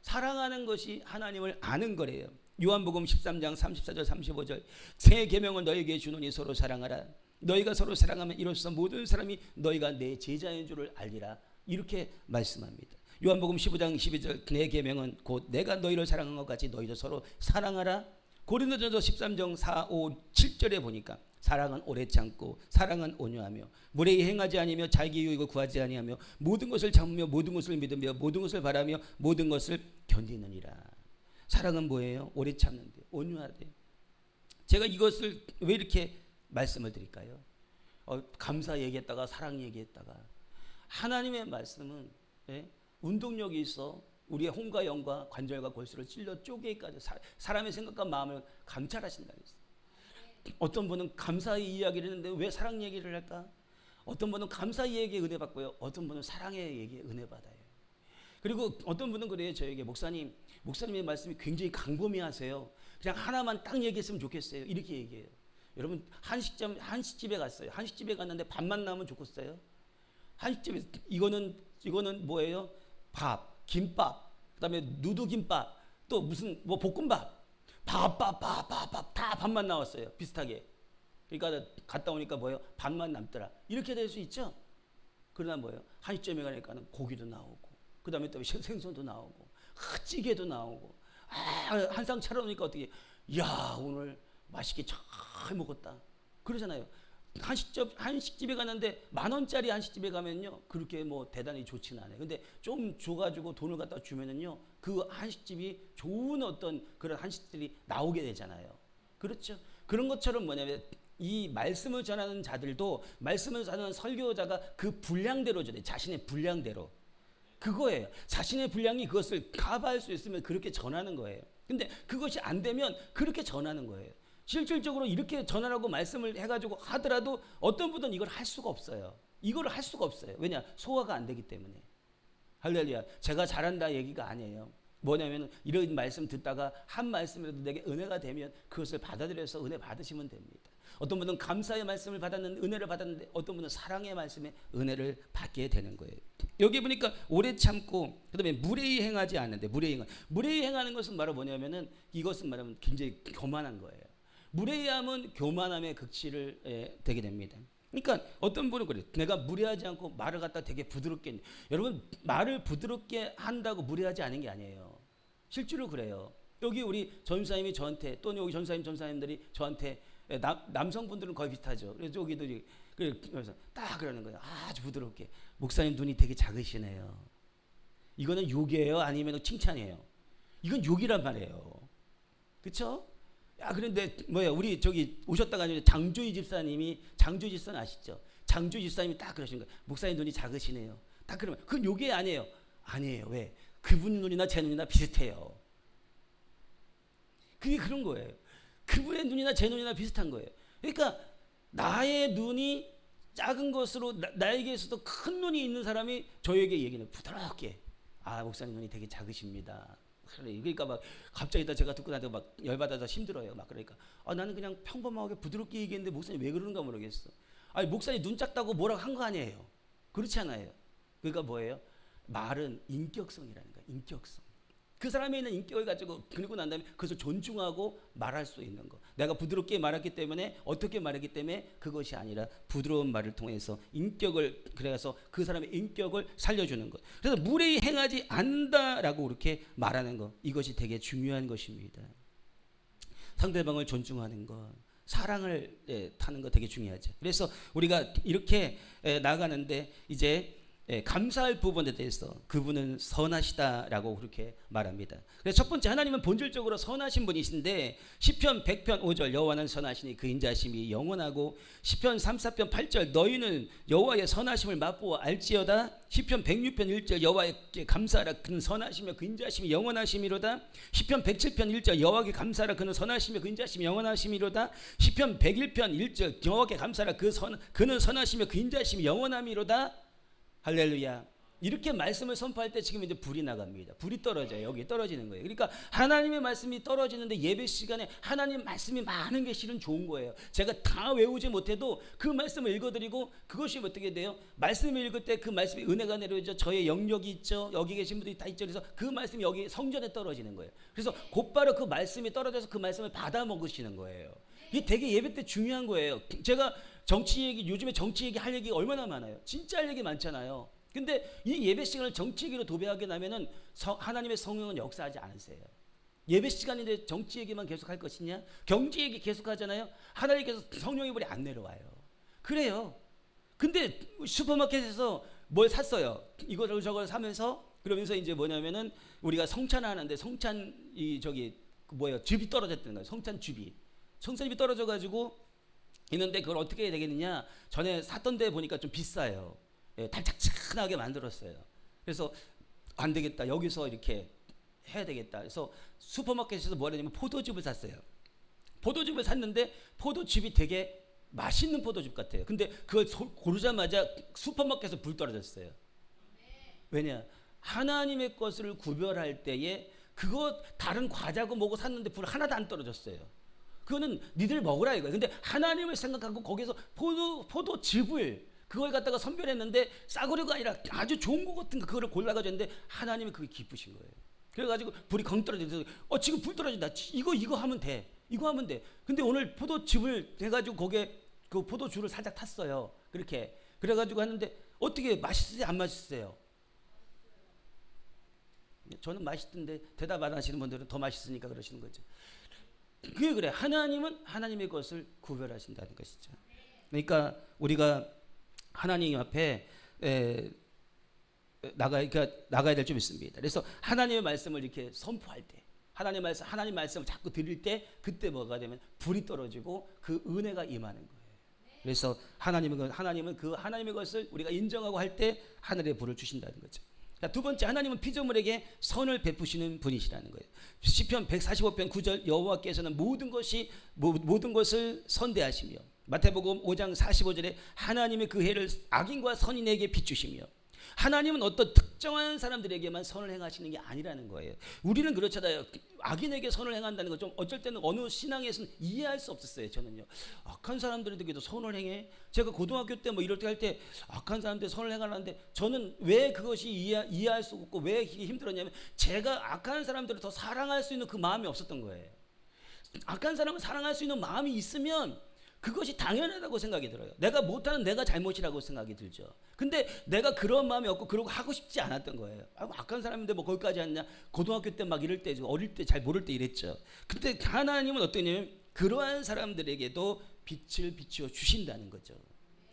사랑하는 것이 하나님을 아는 거래요. 요한복음 13장 34절 35절 새 계명을 너에게 주노니 서로 사랑하라. 너희가 서로 사랑하면 이로써 모든 사람이 너희가 내 제자인 줄을 알리라. 이렇게 말씀합니다. 요한복음 15장 12절 내 계명은 곧 내가 너희를 사랑한 것 같이 너희도 서로 사랑하라. 고린도전서 13장 4, 5, 7절에 보니까 사랑은 오래 참고 사랑은 온유하며 무례히 행하지 아니며 자기 유익을 구하지 아니하며 모든 것을 참으며 모든 것을 믿으며 모든 것을 바라며 모든 것을 견디느니라. 사랑은 뭐예요? 오래 참는데 온유하대. 제가 이것을 왜 이렇게 말씀을 드릴까요? 감사 얘기했다가 사랑 얘기했다가 하나님의 말씀은 운동력이 있어 우리의 혼과 영과 관절과 골수를 찔러 쪼개기까지 사람의 생각과 마음을 감찰하신다 그랬어요. 어떤 분은 감사의 이야기를 했는데 왜 사랑 얘기를 할까? 어떤 분은 감사의 얘기에 은혜 받고요. 어떤 분은 사랑의 얘기에 은혜 받아요. 그리고 어떤 분은 그래요. 저에게 목사님의 말씀이 굉장히 광범위하세요. 그냥 하나만 딱 얘기했으면 좋겠어요. 이렇게 얘기해요. 여러분 한식집에 갔어요. 한식집에 갔는데 밥만 나오면 좋겠어요. 한식집에 이거는 뭐예요? 밥, 김밥, 그다음에 누드김밥, 또 무슨 뭐 볶음밥. 밥 다 밥만 나왔어요. 비슷하게. 그러니까 갔다 오니까 뭐예요? 밥만 남더라. 이렇게 될 수 있죠. 그러나 뭐예요? 한식점에 가니까는 고기도 나오고, 그 다음에 또 생선도 나오고, 찌개도 나오고, 한 상 차려놓으니까 어떻게? 야, 오늘 맛있게 잘 먹었다. 그러잖아요. 한식집에 갔는데 10,000원짜리 한식집에 가면요 그렇게 뭐 대단히 좋지는 않아요. 근데 좀 줘가지고 돈을 갖다 주면은요 그 한식집이 좋은 어떤 그런 한식들이 나오게 되잖아요. 그렇죠? 그런 것처럼 뭐냐면 이 말씀을 전하는 자들도 말씀을 전하는 설교자가 그 분량대로 전해, 자신의 분량대로. 그거예요. 자신의 분량이 그것을 커버할 수 있으면 그렇게 전하는 거예요. 근데 그것이 안 되면 그렇게 전하는 거예요. 실질적으로 이렇게 전하라고 말씀을 해가지고 하더라도 어떤 분은 이걸 할 수가 없어요. 이걸 할 수가 없어요. 왜냐? 소화가 안 되기 때문에. 할렐루야. 제가 잘한다 얘기가 아니에요. 뭐냐면 이런 말씀 듣다가 한 말씀이라도 내게 은혜가 되면 그것을 받아들여서 은혜 받으시면 됩니다. 어떤 분은 감사의 말씀을 받았는데 은혜를 받았는데 어떤 분은 사랑의 말씀에 은혜를 받게 되는 거예요. 여기 보니까 오래 참고 그다음에 무례히 행하지 않는데 무례히 행하는 것은 바로 뭐냐면은 이것은 말하면 굉장히 교만한 거예요. 무례함은 교만함의 극치를 되게 됩니다. 그러니까 어떤 분은 그래요. 내가 무례하지 않고 말을 갖다 되게 부드럽게. 여러분 말을 부드럽게 한다고 무례하지 않은 게 아니에요. 실제로 그래요. 여기 우리 전사님이 저한테 또는 여기 전사님들이 저한테 남성분들은 거의 비슷하죠. 그래서 여기들이 그래서 딱 그러는 거예요. 아주 부드럽게. 목사님 눈이 되게 작으시네요. 이거는 욕이에요? 아니면 칭찬이에요? 이건 욕이란 말이에요. 그렇죠? 야, 그런데 뭐야 우리 저기 오셨다가 장조희 집사님 아시죠? 장조희 집사님이 딱 그러시는 거예요. 목사님 눈이 작으시네요. 딱 그러면 그건 욕이 아니에요. 아니에요. 왜? 그분 눈이나 제 눈이나 비슷해요. 그게 그런 거예요. 그분의 눈이나 제 눈이나 비슷한 거예요. 그러니까 나의 눈이 작은 것으로 나에게서도 큰 눈이 있는 사람이 저에게 얘기는 부드럽게 아 목사님 눈이 되게 작으십니다. 그러니까 막 갑자기 제가 듣고 나서 막 열받아서 힘들어요. 막 그러니까 나는 그냥 평범하게 부드럽게 얘기했는데 목사님 왜 그러는가 모르겠어. 아니 목사님 눈 작다고 뭐라고 한 거 아니에요. 그렇지 않아요. 그러니까 뭐예요? 말은 인격성이라는 거예요. 인격성. 그 사람에 있는 인격을 가지고 그리고 난 다음에 그것을 존중하고 말할 수 있는 거. 내가 부드럽게 말했기 때문에 어떻게 말했기 때문에 그것이 아니라 부드러운 말을 통해서 인격을 그래서 그 사람의 인격을 살려주는 것. 그래서 무례히 행하지 않는다라고 그렇게 말하는 것. 이것이 되게 중요한 것입니다. 상대방을 존중하는 것. 사랑을 타는 거 되게 중요하죠. 그래서 우리가 이렇게 나가는데 이제 감사할 부분에 대해서 그분은 선하시다라고 그렇게 말합니다. 그래서 첫 번째 하나님은 본질적으로 선하신 분이신데 시편 100편 5절 여호와는 선하시니 그 인자심이 영원하고 시편 34편 8절 너희는 여호와의 선하심을 맛보아 알지어다 시편 106편 1절 여호와께 감사하라 그는 선하시며 그 인자심이 영원하심이로다 시편 107편 1절 여호와께 감사하라 그는 선하시며 그 인자심이 영원하심이로다 시편 101편 1절 여호와께 감사하라 그는 선하시며 그 인자심이 영원함이로다. 할렐루야. 이렇게 말씀을 선포할 때 지금 이제 불이 나갑니다. 불이 떨어져요. 여기 떨어지는 거예요. 그러니까 하나님의 말씀이 떨어지는데 예배 시간에 하나님 말씀이 많은 게 실은 좋은 거예요. 제가 다 외우지 못해도 그 말씀을 읽어드리고 그것이 어떻게 돼요? 말씀을 읽을 때 그 말씀이 은혜가 내려오죠. 저의 영역이 있죠. 여기 계신 분들이 다 있죠. 그래서 그 말씀이 여기 성전에 떨어지는 거예요. 그래서 곧바로 그 말씀이 떨어져서 그 말씀을 받아 먹으시는 거예요. 이게 되게 예배 때 중요한 거예요. 제가 정치 얘기 요즘에 정치 얘기 할 얘기 얼마나 많아요. 진짜 할 얘기 많잖아요. 근데 이 예배 시간을 정치 얘기로 도배하게 나면은 하나님의 성령은 역사하지 않으세요. 예배 시간인데 정치 얘기만 계속 할 것이냐? 경제 얘기 계속 하잖아요. 하나님께서 성령의 불이 안 내려와요. 그래요. 근데 슈퍼마켓에서 뭘 샀어요. 이거를 저걸 사면서 그러면서 이제 뭐냐면은 우리가 성찬을 하는데 성찬 즙이 떨어졌다는 거예요. 성찬즙이 떨어져가지고 있는데 그걸 어떻게 해야 되겠느냐? 전에 샀던 데 보니까 좀 비싸요. 달짝지근하게 만들었어요. 그래서 안 되겠다. 여기서 이렇게 해야 되겠다. 그래서 슈퍼마켓에서 뭐 하냐면 포도즙을 샀어요. 포도즙을 샀는데 포도즙이 되게 맛있는 포도즙 같아요. 근데 그걸 고르자마자 슈퍼마켓에서 불 떨어졌어요. 왜냐? 하나님의 것을 구별할 때에 그거 다른 과자고 뭐고 샀는데 불 하나도 안 떨어졌어요. 그거는 니들 먹으라 이거예요. 근데 하나님을 생각하고 거기서 포도즙을 그걸 갖다가 선별했는데 싸구려가 아니라 아주 좋은 것 같은 그거를 골라가지고 했는데 하나님이 그게 기쁘신 거예요. 그래가지고 불이 컹 떨어져서 지금 불 떨어진다. 이거 하면 돼. 이거 하면 돼. 근데 오늘 포도즙을 해가지고 거기에 그 포도주를 살짝 탔어요. 그렇게 그래가지고 했는데 어떻게 맛있으세요? 안 맛있으세요? 저는 맛있던데 대답 안 하시는 분들은 더 맛있으니까 그러시는 거죠. 그게 그래. 하나님은 하나님의 것을 구별하신다는 것이죠. 그러니까 우리가 하나님 앞에 나가야 될 점 있습니다. 그래서 하나님의 말씀을 이렇게 선포할 때, 하나님 말씀을 자꾸 드릴 때, 그때 뭐가 되면 불이 떨어지고 그 은혜가 임하는 거예요. 그래서 하나님은 그 하나님의 것을 우리가 인정하고 할 때 하늘의 불을 주신다는 거죠. 두 번째, 하나님은 피조물에게 선을 베푸시는 분이시라는 거예요. 시편 145편 9절, 여호와께서는 모든 것을 선대하시며, 마태복음 5장 45절에 하나님의 그 해를 악인과 선인에게 비추시며, 하나님은 어떤 특정한 사람들에게만 선을 행하시는 게 아니라는 거예요. 우리는 그렇잖아요. 악인에게 선을 행한다는 거 좀 어쩔 때는 어느 신앙에서는 이해할 수 없었어요. 저는요. 악한 사람들에게도 선을 행해? 제가 고등학교 때 뭐 이럴 때 할 때 악한 사람들 선을 행하는데 저는 왜 그것이 이해할 수 없고 왜 힘들었냐면 제가 악한 사람들을 더 사랑할 수 있는 그 마음이 없었던 거예요. 악한 사람을 사랑할 수 있는 마음이 있으면 그것이 당연하다고 생각이 들어요. 내가 못하는 내가 잘못이라고 생각이 들죠. 근데 내가 그런 마음이 없고 그러고 하고 싶지 않았던 거예요. 악한 사람인데 뭐 거기까지 했냐. 고등학교 때 막 이럴 때, 어릴 때 잘 모를 때 이랬죠. 근데 하나님은 어떠냐면 그러한 사람들에게도 빛을 비추어 주신다는 거죠.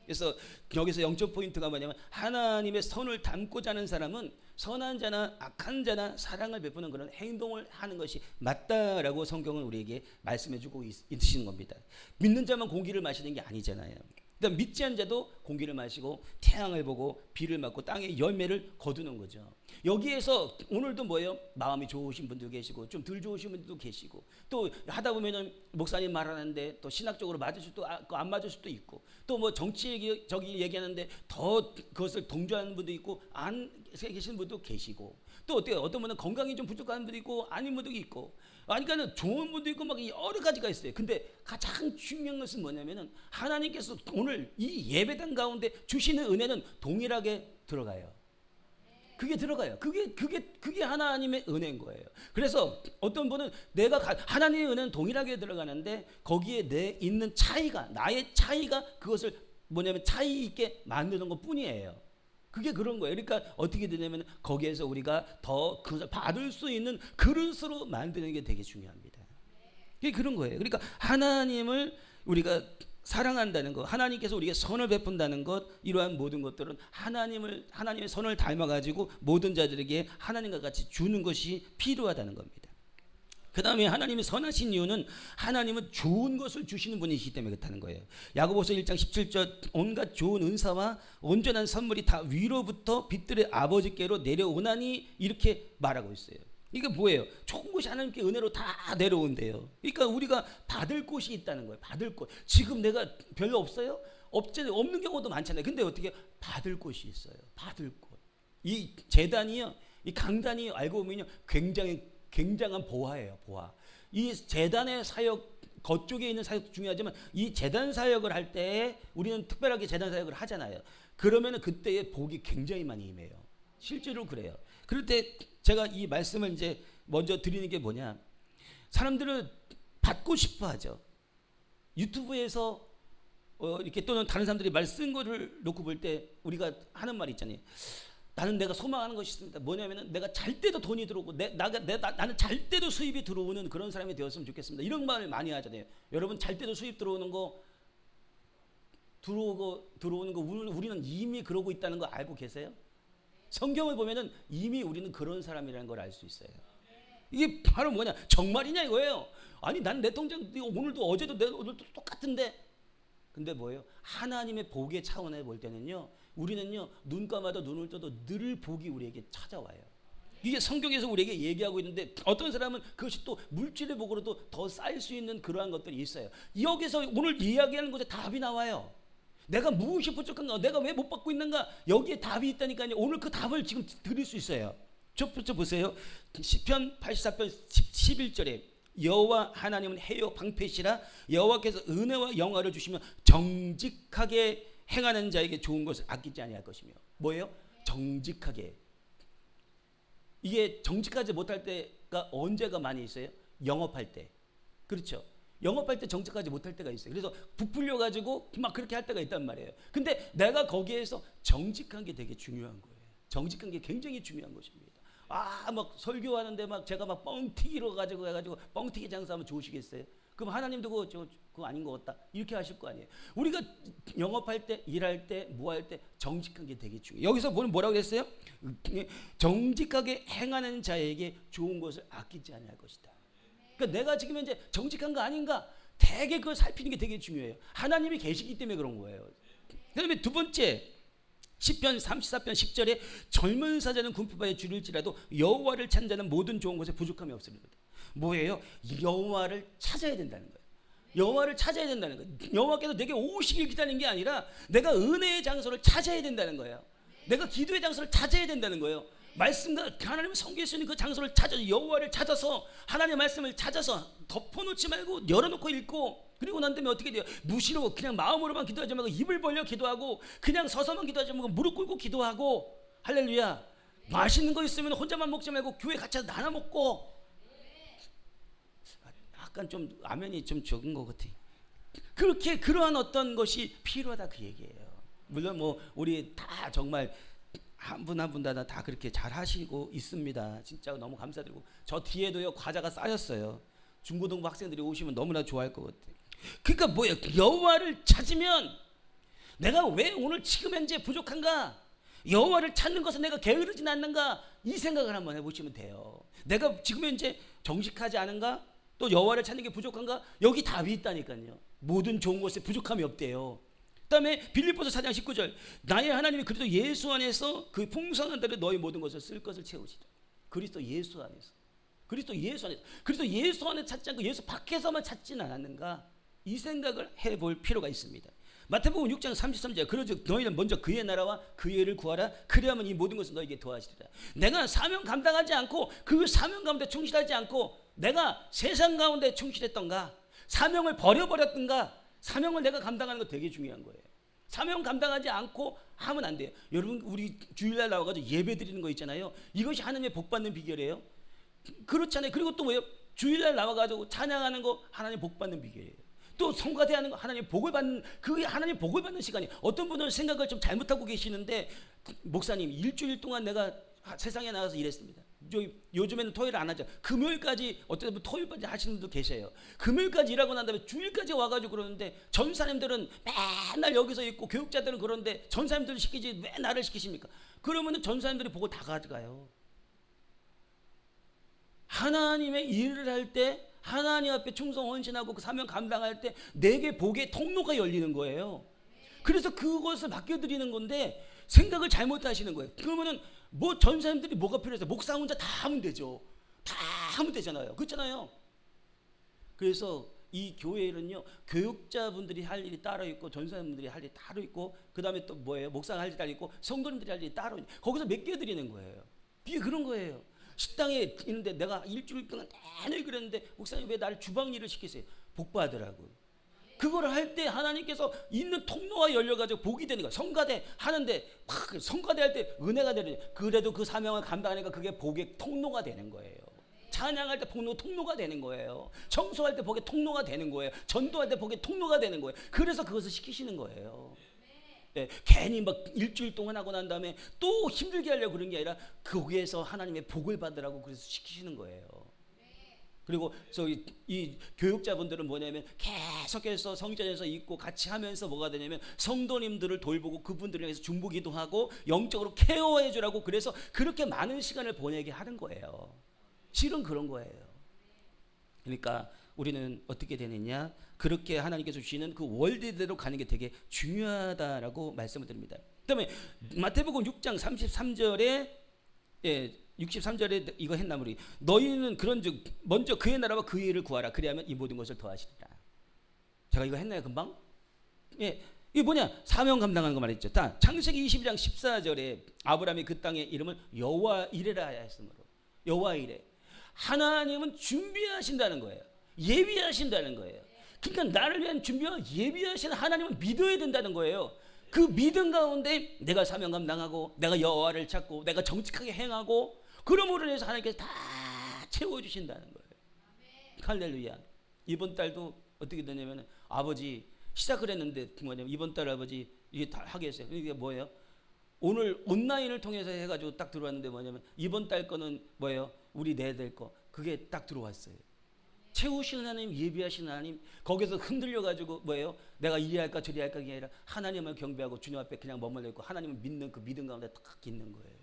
그래서 여기서 영적 포인트가 뭐냐면 하나님의 선을 담고자 하는 사람은 선한 자나 악한 자나 사랑을 베푸는 그런 행동을 하는 것이 맞다라고 성경은 우리에게 말씀해주고 있으시는 겁니다. 믿는 자만 공기를 마시는 게 아니잖아요. 그다음 믿지 않은 자도 공기를 마시고 태양을 보고 비를 맞고 땅의 열매를 거두는 거죠. 여기에서 오늘도 뭐예요? 마음이 좋으신 분도 계시고 좀 덜 좋으신 분도 계시고 또 하다 보면은 목사님 말하는데 또 신학적으로 맞을 수도 안 맞을 수도 있고 또 뭐 정치 저기 얘기하는데 더 그것을 동조하는 분도 있고 안 계시는 분도 계시고 또 어때요? 어떤 분은 건강이 좀 부족한 분도 있고 아닌 분도 있고 그러니까 좋은 분도 있고 막 여러 가지가 있어요. 근데 가장 중요한 것은 뭐냐면은 하나님께서 오늘 이 예배당 가운데 주시는 은혜는 동일하게 들어가요. 그게 들어가요. 그게 하나님의 은혜인 거예요. 그래서 어떤 분은 하나님의 은혜는 동일하게 들어가는데 거기에 내 있는 차이가 나의 차이가 그것을 뭐냐면 차이 있게 만드는 것 뿐이에요. 그게 그런 거예요. 그러니까 어떻게 되냐면 거기에서 우리가 더 그것을 받을 수 있는 그릇으로 만드는 게 되게 중요합니다. 그게 그런 거예요. 그러니까 하나님을 우리가 사랑한다는 것, 하나님께서 우리에게 선을 베푼다는 것, 이러한 모든 것들은 하나님의 선을 닮아가지고 모든 자들에게 하나님과 같이 주는 것이 필요하다는 겁니다. 그 다음에 하나님이 선하신 이유는 하나님은 좋은 것을 주시는 분이시기 때문에 그렇다는 거예요. 야고보서 1장 17절 온갖 좋은 은사와 온전한 선물이 다 위로부터 빛들의 아버지께로 내려오나니 이렇게 말하고 있어요. 이게 뭐예요? 좋은 것이 하나님께 은혜로 다 내려온대요. 그러니까 우리가 받을 곳이 있다는 거예요. 받을 곳. 지금 내가 별로 없어요? 없는 경우도 많잖아요. 근데 어떻게 받을 곳이 있어요. 받을 곳. 이 재단이요. 이 강단이 알고 보면요. 굉장한 보화예요. 보화. 이 재단의 사역 겉쪽에 있는 사역도 중요하지만 이 재단 사역을 할 때 우리는 특별하게 재단 사역을 하잖아요. 그러면은 그때의 복이 굉장히 많이 임해요. 실제로 그래요. 그럴 때 제가 이 말씀을 이제 먼저 드리는 게 뭐냐? 사람들은 받고 싶어 하죠. 유튜브에서 이렇게 또는 다른 사람들이 말 쓴 거를 놓고 볼 때 우리가 하는 말이 있잖아요. 나는 내가 소망하는 것이 있습니다. 뭐냐면은 내가 잘 때도 돈이 들어오고 나는 잘 때도 수입이 들어오는 그런 사람이 되었으면 좋겠습니다. 이런 말을 많이 하잖아요. 여러분 잘 때도 수입 들어오는 거 들어오는 거 우리는 이미 그러고 있다는 거 알고 계세요? 성경을 보면은 이미 우리는 그런 사람이라는 걸 알 수 있어요. 이게 바로 뭐냐? 정말이냐 이거예요. 아니 난 내 통장 오늘도 어제도 오늘도 똑같은데 근데 뭐예요? 하나님의 복의 차원에 볼 때는요. 우리는요. 눈 감아도 눈을 떠도 늘 복이 우리에게 찾아와요. 이게 성경에서 우리에게 얘기하고 있는데 어떤 사람은 그것이 또 물질의 복으로도 더 쌓일 수 있는 그러한 것들이 있어요. 여기서 오늘 이야기하는 것에 답이 나와요. 내가 무엇이 부족한가? 내가 왜 못 받고 있는가? 여기에 답이 있다니까요. 오늘 그 답을 지금 드릴 수 있어요. 첫부터 보세요. 시편 84편 11절에 여호와 하나님은 해요 방패시라 여호와께서 은혜와 영화를 주시며 정직하게 행하는 자에게 좋은 것을 아끼지 아니할 것이며 뭐예요? 정직하게. 이게 정직하지 못할 때가 언제가 많이 있어요? 영업할 때. 그렇죠? 영업할 때 정직하지 못할 때가 있어요. 그래서 부풀려 가지고 막 그렇게 할 때가 있단 말이에요. 근데 내가 거기에서 정직한 게 되게 중요한 거예요. 정직한 게 굉장히 중요한 것입니다. 막 설교하는데 막 제가 막 뻥튀기로 가지고 해가지고 뻥튀기 장사하면 좋으시겠어요? 그럼 하나님도 그거 아닌 것 같다 이렇게 하실 거 아니에요. 우리가 영업할 때, 일할 때, 뭐 할 때 정직한 게 되게 중요해요. 여기서 뭐라고 했어요? 정직하게 행하는 자에게 좋은 것을 아끼지 아니할 것이다. 그러니까 내가 지금 현재 정직한 거 아닌가 되게 그걸 살피는 게 되게 중요해요. 하나님이 계시기 때문에 그런 거예요. 그다음에 두 번째, 시편 34편 10절에 젊은 사자는 궁핍하여 줄일지라도 여호와를 찾는 자는 모든 좋은 것에 부족함이 없으리로다. 뭐예요? 여호와를 찾아야 된다는 거예요. 여호와를 찾아야 된다는 거예요. 여호와께서 내게 오시길 기다리는 게 아니라 내가 은혜의 장소를 찾아야 된다는 거예요. 내가 기도의 장소를 찾아야 된다는 거예요. 말씀과 하나님을 섬길 수 있는 그 장소를 찾아서 여호와를 찾아서 하나님의 말씀을 찾아서 덮어놓지 말고 열어놓고 읽고, 그리고 난 다음에 어떻게 돼요? 무시로 그냥 마음으로만 기도하지 말고 입을 벌려 기도하고 그냥 서서만 기도하지 말고 무릎 꿇고 기도하고, 할렐루야. 맛있는 거 있으면 혼자만 먹지 말고 교회 같이 나눠 먹고. 약간 좀 아멘이 좀 적은 것 같아. 그렇게 그러한 어떤 것이 필요하다 그 얘기예요. 물론 뭐 우리 다 정말 한 분 한 분 다 그렇게 잘 하시고 있습니다. 진짜 너무 감사드리고, 저 뒤에도요 과자가 쌓였어요. 중고등부 학생들이 오시면 너무나 좋아할 것 같아요. 그러니까 뭐예요? 여호와를 찾으면 내가 왜 오늘 지금 현재 부족한가? 여호와를 찾는 것은 내가 게으르진 않는가? 이 생각을 한번 해보시면 돼요. 내가 지금 현재 정직하지 않은가? 또 여호와를 찾는 게 부족한가? 여기 답이 있다니까요. 모든 좋은 것에 부족함이 없대요. 그다음에 빌립보서 4장 19절, 나의 하나님이 그리스도 예수 안에서 그 풍성한 대로 너희 모든 것을 쓸 것을 채우시다. 그리스도 예수 안에서, 그리스도 예수 안에서, 그리스도 예수 안에 찾지 않고 예수 밖에서만 찾지는 않았는가? 이 생각을 해볼 필요가 있습니다. 마태복음 6장 33절, 그러즉 너희는 먼저 그의 나라와 그의 의를 구하라. 그리하면 이 모든 것을 너희에게 더하시리라. 내가 사명 감당하지 않고 그 사명 가운데 충실하지 않고 내가 세상 가운데 충실했던가, 사명을 버려버렸던가, 사명을 내가 감당하는 거 되게 중요한 거예요. 사명 감당하지 않고 하면 안 돼요. 여러분, 우리 주일날 나와가지고 예배 드리는 거 있잖아요. 이것이 하나님의 복 받는 비결이에요. 그렇잖아요. 그리고 또 뭐예요? 주일날 나와가지고 찬양하는 거 하나님 복 받는 비결이에요. 또 성가대하는 거 하나님 복을 받는, 그게 하나님 복을 받는 시간이. 어떤 분들은 생각을 좀 잘못하고 계시는데, 목사님 일주일 동안 내가 세상에 나가서 일했습니다. 요즘에는 토요일 안 하죠. 금요일까지, 어떤 분 토요일까지 하시는 분도 계세요. 금요일까지 일하고 난 다음에 주일까지 와가지고 그러는데, 전사님들은 맨날 여기서 있고 교육자들은 그런데 전사님들을 시키지 왜 나를 시키십니까? 그러면 전사님들이 복을 다 가져가요. 하나님의 일을 할 때, 하나님 앞에 충성 헌신하고 그 사명 감당할 때 내게 복의 통로가 열리는 거예요. 그래서 그것을 맡겨드리는 건데 생각을 잘못하시는 거예요. 그러면은 뭐 전사님들이 뭐가 필요해서 목사 혼자 다 하면 되죠. 다 하면 되잖아요. 그렇잖아요. 그래서 이 교회는요, 교육자분들이 할 일이 따로 있고 전사님들이 할 일이 따로 있고, 그 다음에 또 뭐예요? 목사가 할 일이 따로 있고 성도님들이 할 일이 따로 있고, 거기서 맡겨드리는 거예요. 이게 그런 거예요. 식당에 있는데 내가 일주일 동안 내내 그랬는데 목사님 왜 나를 주방 일을 시키세요? 복 받으라고. 그걸 할 때 하나님께서 있는 통로가 열려가지고 복이 되는 거야. 성가대 하는데 성가대 할 때 은혜가 되는, 그래도 그 사명을 감당하니까 그게 복의 통로가 되는 거예요. 찬양할 때 복의 통로가 되는 거예요. 청소할 때 복의 통로가 되는 거예요. 전도할 때 복의 통로가 되는 거예요. 그래서 그것을 시키시는 거예요. 네, 괜히 막 일주일 동안 하고 난 다음에 또 힘들게 하려고 그런 게 아니라 거기에서 하나님의 복을 받으라고 그래서 시키시는 거예요. 그리고 저기 이 교육자분들은 뭐냐면 계속해서 성전에서 있고 같이 하면서 뭐가 되냐면 성도님들을 돌보고 그분들을 위해서 중보기도 하고 영적으로 케어해 주라고, 그래서 그렇게 많은 시간을 보내게 하는 거예요. 실은 그런 거예요. 그러니까 우리는 어떻게 되느냐, 그렇게 하나님께서 주시는 그 원리대로 가는 게 되게 중요하다라고 말씀을 드립니다. 그다음에 마태복음 6장 33절에 63절에 이거 했나 우리, 너희는 그런즉 먼저 그의 나라와 그의 일을 구하라. 그리하면 이 모든 것을 더하시리라. 제가 이거 했나요 금방? 예, 이게 뭐냐? 사명 감당하는 거 말했죠. 창세기 22장 14절에 아브라함이 그 땅의 이름을 여호와 이레라 하였으므로, 여호와 이레, 하나님은 준비하신다는 거예요. 예비하신다는 거예요. 그러니까 나를 위한 준비와 예비하신 하나님을 믿어야 된다는 거예요. 그 믿음 가운데 내가 사명 감당하고 내가 여호와를 찾고 내가 정직하게 행하고, 그러므로 인해서 하나님께서 다 채워주신다는 거예요. 할렐루야. 이번 달도 어떻게 되냐면 아버지 시작을 했는데 뭐냐면 이번 달 아버지 이게 다 하게 했어요. 이게 뭐예요? 오늘 온라인을 통해서 해가지고 딱 들어왔는데 뭐냐면 이번 달 거는 뭐예요? 우리 내야 될 거. 그게 딱 들어왔어요. 채우시는 하나님, 예비하시는 하나님, 거기서 흔들려가지고 뭐예요? 내가 이리 할까 저리 할까 게 아니라 하나님을 경배하고 주님 앞에 그냥 머물러 있고 하나님을 믿는 그 믿음 가운데 딱 있는 거예요.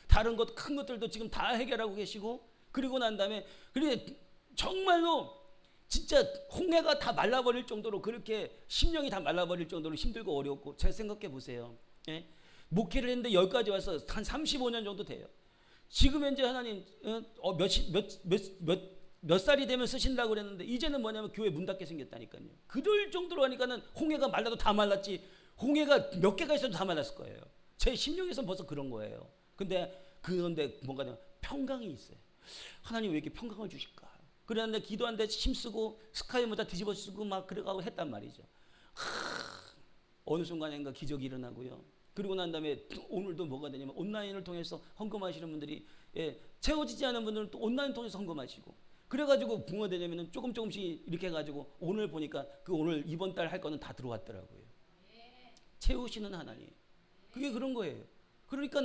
다른 것 큰 것들도 지금 다 해결하고 계시고, 그리고 난 다음에 그런데 정말로 진짜 홍해가 다 말라버릴 정도로, 그렇게 심령이 다 말라버릴 정도로 힘들고 어렵고, 잘 생각해 보세요. 예? 목회를 했는데 여기까지 와서 한 35년 정도 돼요. 지금 현재 하나님 몇 살이 되면 쓰신다고 그랬는데 이제는 뭐냐면 교회 문 닫게 생겼다니까요. 그럴 정도로 하니까는 홍해가 말라도 다 말랐지, 홍해가 몇 개가 있어도 다 말랐을 거예요. 제 심령에서는 벌써 그런 거예요. 그런데 뭔가 평강이 있어요. 하나님 왜 이렇게 평강을 주실까? 그랬는데 기도하는데 힘쓰고 스카이모다 뒤집어 쓰고 막 그래가고 했단 말이죠. 어느 순간인가 기적이 일어나고요. 그리고 난 다음에 오늘도 뭐가 되냐면 온라인을 통해서 헌금하시는 분들이, 채워지지 않은 분들은 또 온라인 통해서 헌금하시고, 그래가지고 뭐가 되냐면 조금씩 이렇게 해가지고 오늘 보니까 오늘 이번 달 할 거는 다 들어왔더라고요. 채우시는 하나님, 그게 그런 거예요. 그러니까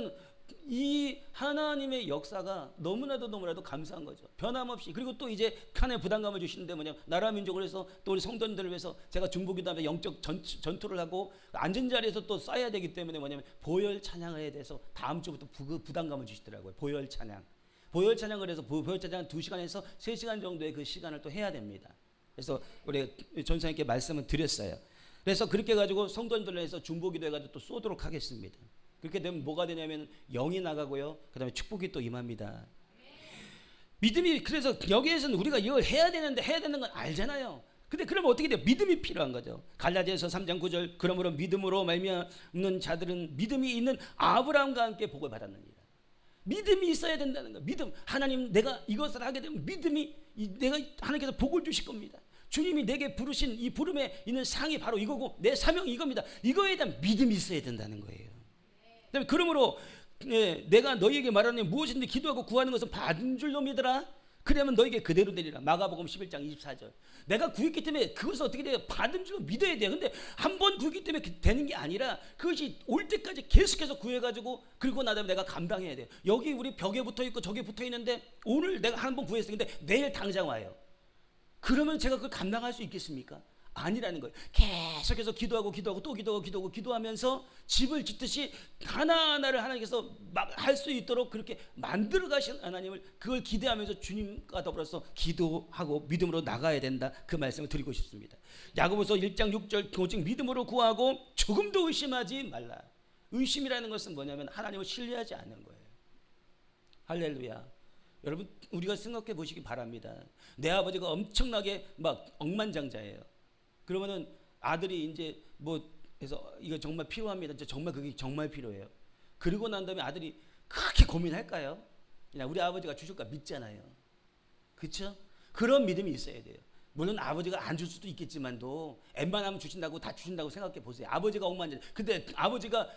이 하나님의 역사가 너무나도 감사한 거죠. 변함없이. 그리고 또 이제 칸에 부담감을 주시는데 뭐냐면 나라 민족을 해서 또 우리 성도님들을 위해서 제가 중보기도 하면서 영적 전투를 하고 앉은 자리에서 또 쌓아야 되기 때문에 뭐냐면 보혈 찬양을 해야 돼서 다음 주부터 부담감을 주시더라고요. 보혈 찬양을 해서 보혈 찬양 2시간에서 3시간 정도의 그 시간을 또 해야 됩니다. 그래서 우리 전사님께 말씀을 드렸어요. 그래서 그렇게 해가지고 성도님들을 해서 중보기도 해가지고 또 쏘도록 하겠습니다. 그렇게 되면 뭐가 되냐면 영이 나가고요. 그 다음에 축복이 또 임합니다. 믿음이, 그래서 여기에서는 우리가 이걸 해야 되는 건 알잖아요. 근데 그러면 어떻게 돼요? 믿음이 필요한 거죠. 갈라디아서 3장 9절, 그러므로 믿음으로 말미암는 자들은 믿음이 있는 아브라함과 함께 복을 받았느니라. 믿음이 있어야 된다는 거예요. 믿음. 하나님, 내가 이것을 하게 되면 믿음이, 내가 하나님께서 복을 주실 겁니다. 주님이 내게 부르신 이 부름에 있는 상이 바로 이거고 내 사명이 이겁니다. 이거에 대한 믿음이 있어야 된다는 거예요. 그러므로 내가 너희에게 말하는 무엇인데 기도하고 구하는 것은 받은 줄로 믿으라. 그러면 너에게 그대로 되리라. 마가복음 11장 24절. 내가 구했기 때문에 그것을 어떻게 돼요? 받은 줄로 믿어야 돼요. 근데 한 번 구했기 때문에 되는 게 아니라 그것이 올 때까지 계속해서 구해가지고, 그리고 나다음에 내가 감당해야 돼요. 여기 우리 벽에 붙어있고 저기 붙어있는데 오늘 내가 한 번 구했어요. 근데 내일 당장 와요. 그러면 제가 그걸 감당할 수 있겠습니까? 아니라는 거예요. 계속해서 기도하면서 집을 짓듯이 하나하나를 하나님께서 막 할 수 있도록 그렇게 만들어 가신 하나님을, 그걸 기대하면서 주님과 더불어서 기도하고 믿음으로 나가야 된다. 그 말씀을 드리고 싶습니다. 야고보서 1장 6절, 오직 믿음으로 구하고 조금도 의심하지 말라. 의심이라는 것은 뭐냐면 하나님을 신뢰하지 않는 거예요. 할렐루야. 여러분, 우리가 생각해 보시기 바랍니다. 내 아버지가 엄청나게 막 억만장자예요. 그러면은 아들이 이제 뭐 해서 이거 정말 필요합니다. 정말 그게 정말 필요해요. 그리고 난 다음에 아들이 그렇게 고민할까요? 그냥 우리 아버지가 주실까 믿잖아요. 그렇죠? 그런 믿음이 있어야 돼요. 물론 아버지가 안 줄 수도 있겠지만도 웬만하면 주신다고 다 주신다고 생각해 보세요. 아버지가 억만장자. 근데 아버지가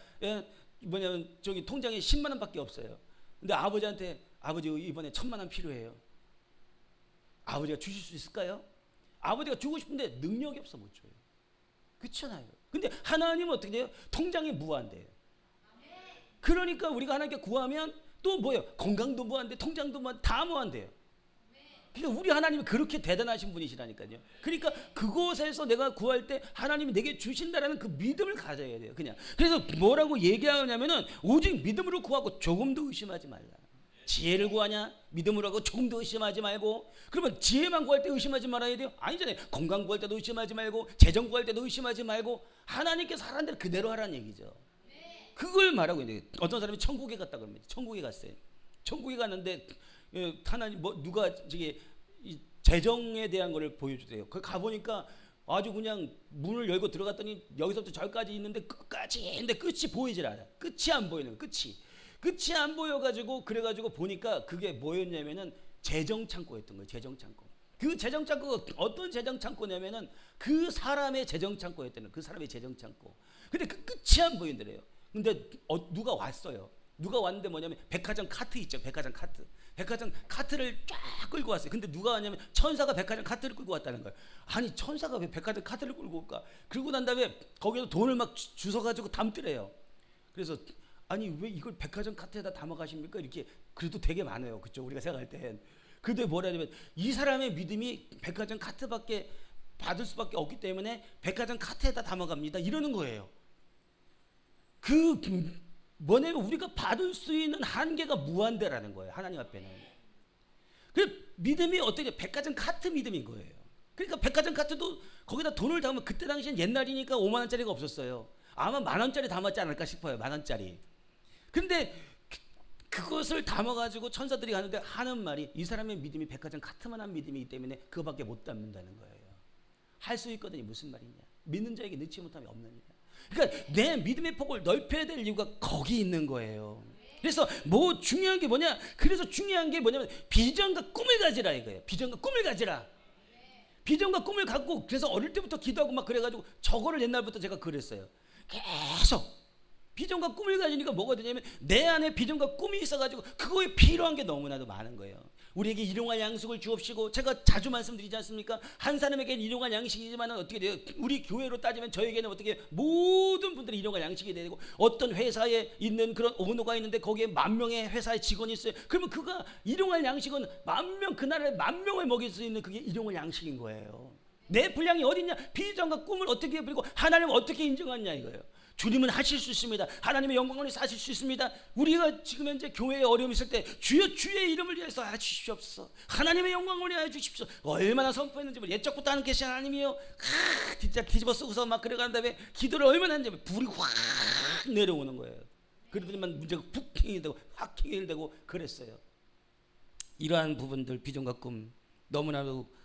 뭐냐면 저기 통장에 10만 원밖에 없어요. 근데 아버지한테 아버지 이번에 1,000만 원 필요해요. 아버지가 주실 수 있을까요? 아버지가 주고 싶은데 능력이 없어 못 줘요. 그렇잖아요. 근데 하나님은 어떻게 돼요? 통장이 무한대요. 그러니까 우리가 하나님께 구하면 또 뭐예요? 건강도 무한대, 통장도 무한대, 다 무한대요. 그러니까 우리 하나님이 그렇게 대단하신 분이시라니까요. 그러니까 그곳에서 내가 구할 때 하나님이 내게 주신다라는 그 믿음을 가져야 돼요. 그냥. 그래서 뭐라고 얘기하냐면은 오직 믿음으로 구하고 조금도 의심하지 말라. 지혜를 구하냐? 믿음으로 하고 조금도 의심하지 말고. 그러면 지혜만 구할 때 의심하지 말아야 돼요? 아니잖아요. 건강 구할 때도 의심하지 말고, 재정 구할 때도 의심하지 말고, 하나님께서 하라는 대로 그대로 하라는 얘기죠. 그걸 말하고 있는데, 어떤 사람이 천국에 갔다 그럽니다. 천국에 갔어요. 천국에 갔는데 하나님 누가 저기 재정에 대한 거를 보여주세요. 그 가 보니까 아주 그냥 문을 열고 들어갔더니 여기서부터 저기까지 있는데 끝까지 있는데 끝이 보이질 않아요. 끝이 안 보이는 거예요. 끝이 안 보여가지고, 그래가지고 보니까 그게 뭐였냐면은 재정 창고였던 거예요. 재정 창고. 그 재정 창고가 어떤 재정 창고냐면은 그 사람의 재정 창고였다는 거예요. 그 사람의 재정 창고. 근데 그 끝이 안 보이더래요. 근데 누가 왔어요. 누가 왔는데 뭐냐면 백화점 카트 있죠. 백화점 카트를 쫙 끌고 왔어요. 근데 누가 왔냐면 천사가 백화점 카트를 끌고 왔다는 거예요. 아니, 천사가 왜 백화점 카트를 끌고 올까? 그러고 난 다음에 거기서 돈을 막 주워가지고 담더래요. 그래서 아니 왜 이걸 백화점 카트에다 담아가십니까? 이렇게 그래도 되게 많아요. 그렇죠? 우리가 생각할 땐. 근데 뭐라냐면 이 사람의 믿음이 백화점 카트밖에 받을 수밖에 없기 때문에 백화점 카트에다 담아갑니다. 이러는 거예요. 그 뭐냐면 우리가 받을 수 있는 한계가 무한대라는 거예요. 하나님 앞에는. 그 믿음이 어떻게 백화점 카트 믿음인 거예요. 그러니까 백화점 카트도 거기다 돈을 담으면 그때 당시엔 옛날이니까 5만 원짜리가 없었어요. 아마 1만 원짜리 담았지 않을까 싶어요. 1만 원짜리. 근데 그것을 담아가지고 천사들이 가는데 하는 말이 이 사람의 믿음이 백화점 카트만한 믿음이기 때문에 그거밖에 못 담는다는 거예요. 할 수 있거든요. 무슨 말이냐? 믿는 자에게 넣지 못함이 없느니라. 그러니까 내 믿음의 폭을 넓혀야 될 이유가 거기 있는 거예요. 그래서 뭐 중요한 게 뭐냐? 그래서 중요한 게 뭐냐면 비전과 꿈을 가지라 이거예요. 비전과 꿈을 가지라. 비전과 꿈을 갖고 그래서 어릴 때부터 기도하고 막 그래가지고 저거를 옛날부터 제가 그랬어요. 계속 비전과 꿈을 가지니까 뭐가 되냐면 내 안에 비전과 꿈이 있어가지고 그거에 필요한 게 너무나도 많은 거예요. 우리에게 일용할 양식을 주옵시고 제가 자주 말씀드리지 않습니까? 한 사람에게는 일용할 양식이지만 어떻게 돼요? 우리 교회로 따지면 저에게는 어떻게 모든 분들이 일용할 양식이 되고 어떤 회사에 있는 그런 오너가 있는데 거기에 10,000명의 회사의 직원이 있어요. 그러면 그가 일용할 양식은 10,000명 그 나라에 10,000명을 먹일 수 있는 그게 일용할 양식인 거예요. 내 분량이 어딨냐? 비전과 꿈을 어떻게 그리고 하나님을 어떻게 인정하냐 이거예요. 주님은 하실 수 있습니다. 하나님의 영광을 하실 수 있습니다. 우리가 지금 현재 교회에 어려움이 있을 때 주여 주의 이름을 위해서 하시옵소서. 하나님의 영광을 위하여 주십시오. 얼마나 선포했는지 옛적부터 하는 계신 하나님이요. 뒤집어 쓰고서 막 그래간 다음에 기도를 얼마나 했는지 불이 확 내려오는 거예요. 그러더니만 문제가 북킹이 되고 확킹이 되고 그랬어요. 이러한 부분들 비전과 꿈 너무나도